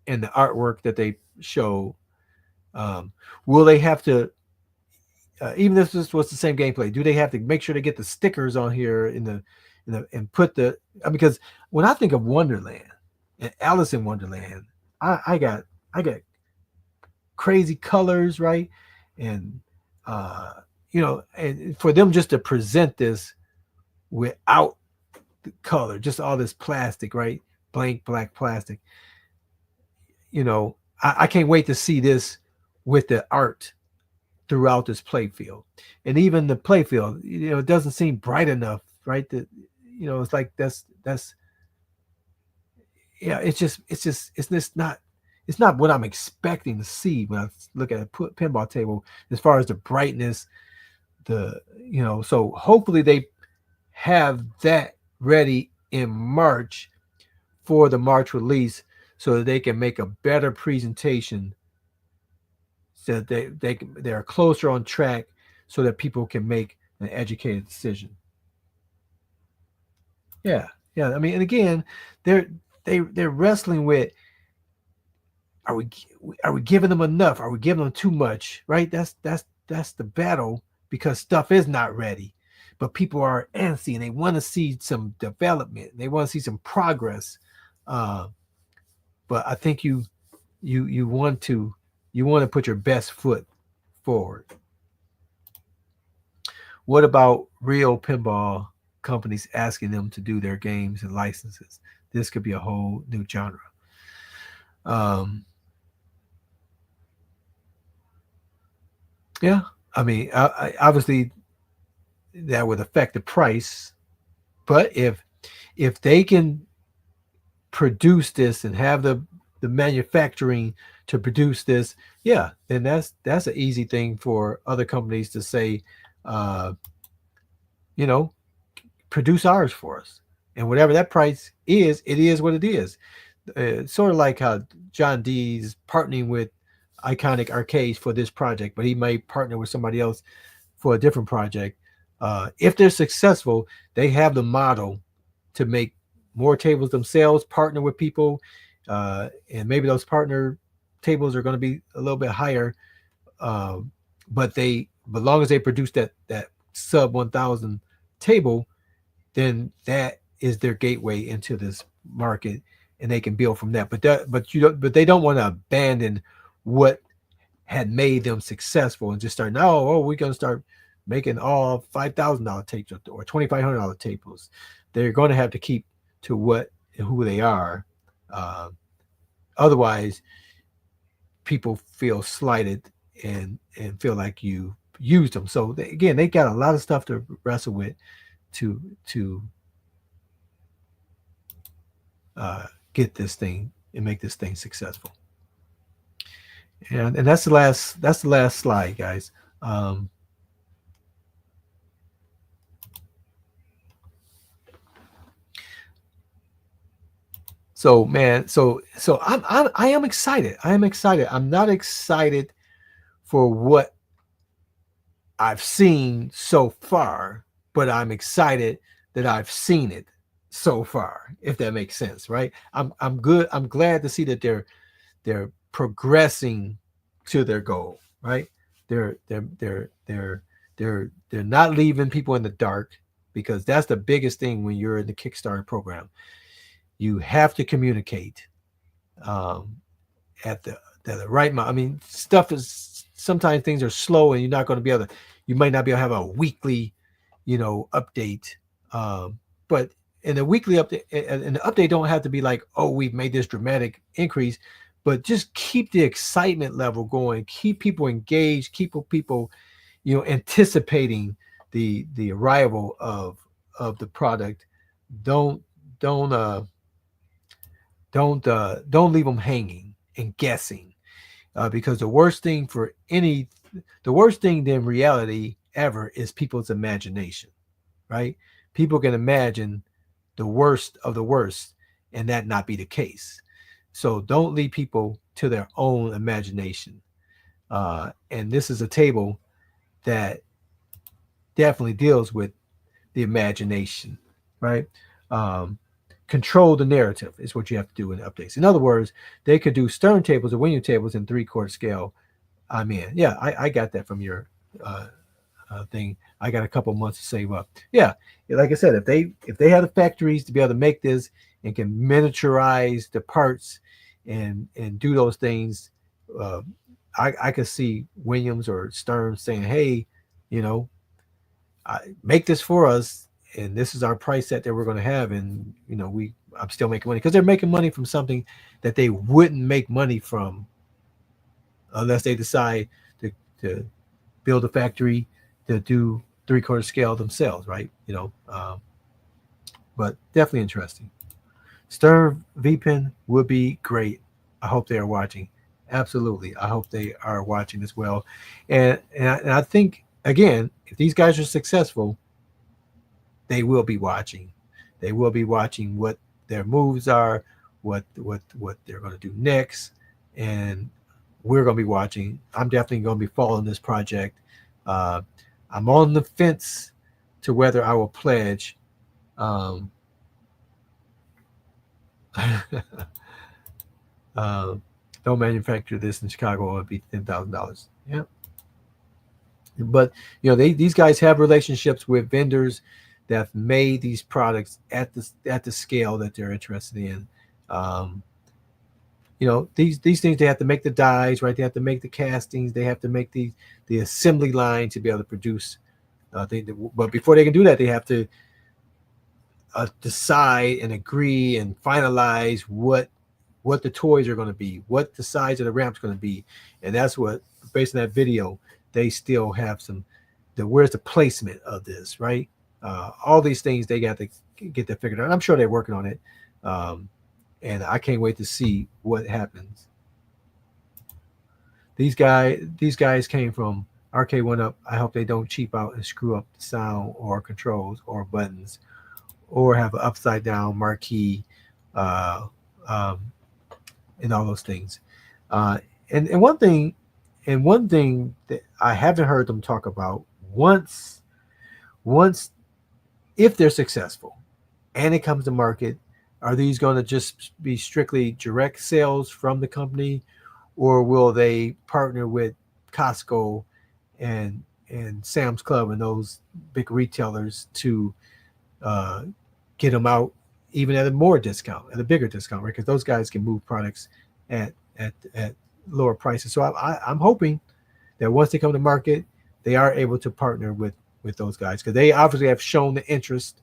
and the artwork that they show, will they have to, even if this was the same gameplay, do they have to make sure they get the stickers on here and put because when I think of Wonderland and Alice in Wonderland, I got crazy colors, right? And and for them just to present this without the color, just all this plastic, right? Blank black plastic. I can't wait to see this with the art throughout this playfield. And even the playfield, it doesn't seem bright enough, right? That it's like that's yeah, it's not what I'm expecting to see when I look at a pinball table as far as the brightness, so hopefully they have that ready in March for the March release, so that they can make a better presentation, so that they're closer on track, so that people can make an educated decision. Yeah, yeah. I mean, and again, they're they're wrestling with, are we are we giving them enough? Are we giving them too much? Right? That's the battle, because stuff is not ready, but people are antsy and they want to see some development. They want to see some progress. Uh, but I think you want to put your best foot forward. What about real pinball companies asking them to do their games and licenses? This could be a whole new genre. Um, yeah, I mean, obviously that would affect the price, but if they can produce this and have the manufacturing to produce this, yeah, then that's an easy thing for other companies to say, uh, you know, produce ours for us. And whatever that price is, it is what it is. Sort of like how John Dee's partnering with Iconic Arcades for this project, but he may partner with somebody else for a different project. If they're successful, they have the model to make more tables themselves, partner with people, and maybe those partner tables are going to be a little bit higher. Uh, but long as they produce that sub 1,000 table, then that is their gateway into this market, and they can build from that. But they don't want to abandon what had made them successful and just start now. Oh, we're gonna start making all $5,000 tapes or $2,500 tables. They're going to have to keep to what and who they are. Uh, Otherwise, people feel slighted and feel like you used them. So again, they got a lot of stuff to wrestle with to get this thing and make this thing successful. And that's the last slide, guys. Um, so man, so I am excited. I am excited. I'm not excited for what I've seen so far, but I'm excited that I've seen it so far, if that makes sense, right? I'm good. I'm glad to see that they're progressing to their goal, right? They're not leaving people in the dark, because that's the biggest thing when you're in the Kickstarter program. You have to communicate um, at the right moment. I mean, stuff is sometimes things are slow, and you're not going to be able to. You might not be able to have a weekly, update. But in a weekly update, and the update don't have to be like, oh, we've made this dramatic increase, but just keep the excitement level going, keep people engaged, keep people, anticipating the arrival of the product. Don't don't uh don't leave them hanging and guessing, because the worst thing in reality ever is people's imagination, right? People can imagine the worst of the worst and that not be the case. So don't leave people to their own imagination. And this is a table that definitely deals with the imagination, right? Um, Control the narrative is what you have to do in updates. In other words, they could do stern tables or wing tables in 3/4 scale. I'm in. Yeah, I got that from your uh, thing. I got a couple months to save up. Yeah, like I said, if they have the factories to be able to make this and can miniaturize the parts and do those things, uh, I could see Williams or Stern saying, "Hey, you know, make this for us, and this is our price set that we're going to have, and I'm still making money," because they're making money from something that they wouldn't make money from unless they decide to build a factory to do 3/4 scale themselves, right? But definitely interesting. Stern VPN would be great. I hope they are watching. Absolutely, I hope they are watching as well. And I think, again, if these guys are successful, they will be watching. They will be watching what their moves are, what they're going to do next, and we're going to be watching. I'm definitely going to be following this project. Uh, I'm on the fence to whether I will pledge. Um, uh, don't manufacture this in Chicago, it would be $10,000. Yeah, but these guys have relationships with vendors that have made these products at the scale that they're interested in. Um, these things, they have to make the dies, right? They have to make the castings. They have to make the assembly line to be able to produce. But before they can do that, they have to decide and agree and finalize what the toys are going to be, what the size of the ramp's going to be, and that's what, based on that video, they still have where's the placement of this, right? All these things they got to get that figured out. And I'm sure they're working on it. Um, and I can't wait to see what happens. These guys came from Arcade One Up. I hope they don't cheap out and screw up the sound or controls or buttons or have an upside down marquee, uh, um, and all those things. Uh, and one thing that I haven't heard them talk about once if they're successful and it comes to market, are these going to just be strictly direct sales from the company, or will they partner with Costco and Sam's Club and those big retailers to uh, get them out even at a more discount, at a bigger discount, right? Because those guys can move products at lower prices. So I'm hoping that once they come to market, they are able to partner with those guys because they obviously have shown the interest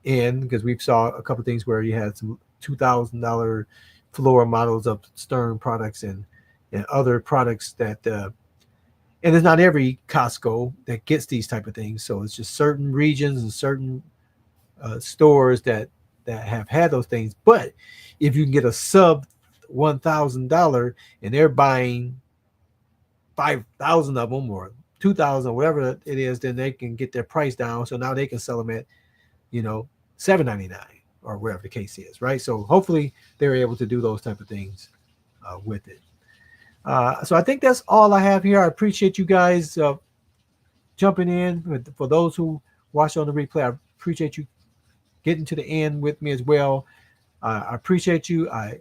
in, because we've saw a couple of things where you had some $2,000 floor models of Stern products and other products that and it's not every Costco that gets these type of things. So it's just certain regions and certain stores that have had those things. But if you can get a sub $1,000 and they're buying 5,000 of them or 2,000, whatever it is, then they can get their price down. So now they can sell them at, $7.99 or whatever the case is, right? So hopefully they're able to do those type of things with it. So I think that's all I have here. I appreciate you guys jumping in. For those who watch on the replay, I appreciate you getting to the end with me as well. I appreciate you. I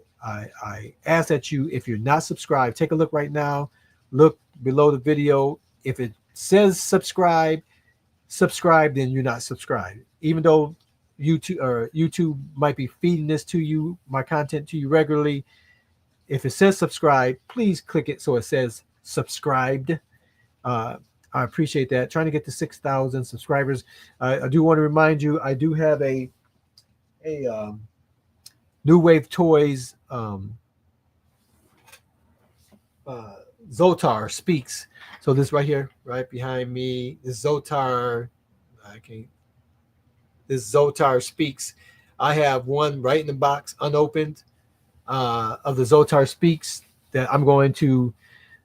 ask that you, if you're not subscribed, take a look right now. Look below the video. If it says subscribe, then you're not subscribed. Even though YouTube might be feeding this to you, my content to you regularly. If it says subscribe, please click it so it says subscribed. I appreciate that. Trying to get to 6,000 subscribers. I do want to remind you, I do have a New Wave Toys Zotar Speaks. So this right here, right behind me, this Zotar. This Zotar Speaks. I have one right in the box, unopened, of the Zotar Speaks that I'm going to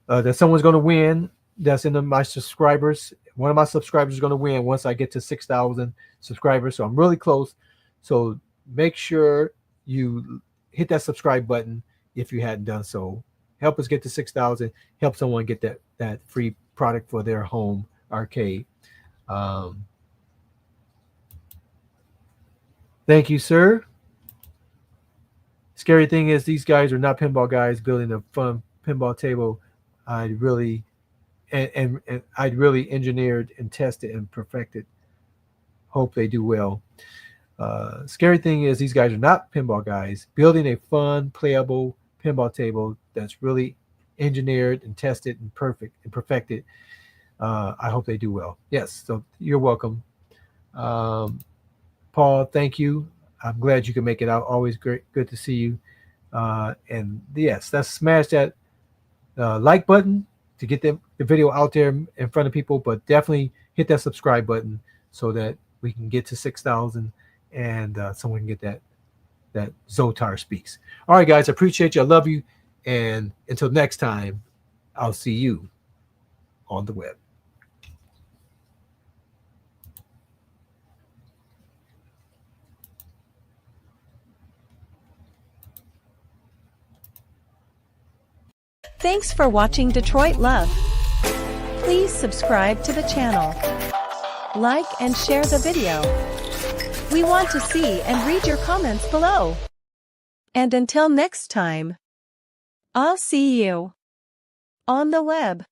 that someone's going to win. That's in my subscribers. One of my subscribers is going to win once I get to 6,000 subscribers. So I'm really close. So make sure you hit that subscribe button if you hadn't done so. Help us get to 6,000. Help someone get that free product for their home arcade. Thank you, sir. Scary thing is these guys are not pinball guys building a fun pinball table. I'd really and I'd really engineered and tested and perfected. Hope they do well. Scary thing is these guys are not pinball guys building a fun, playable pinball table that's really engineered and tested and perfected. I hope they do well. Yes, so you're welcome. Paul, thank you. I'm glad you can make it out. Always good to see you. And yes, let's smash that like button to get the video out there in front of people, but definitely hit that subscribe button so that we can get to 6,000 and someone can get that Zotar Speaks. All right, guys, I appreciate you. I love you. And until next time, I'll see you on the web. Thanks for watching Detroit Love. Please subscribe to the channel, like and share the video. We want to see and read your comments below. And until next time, I'll see you on the web.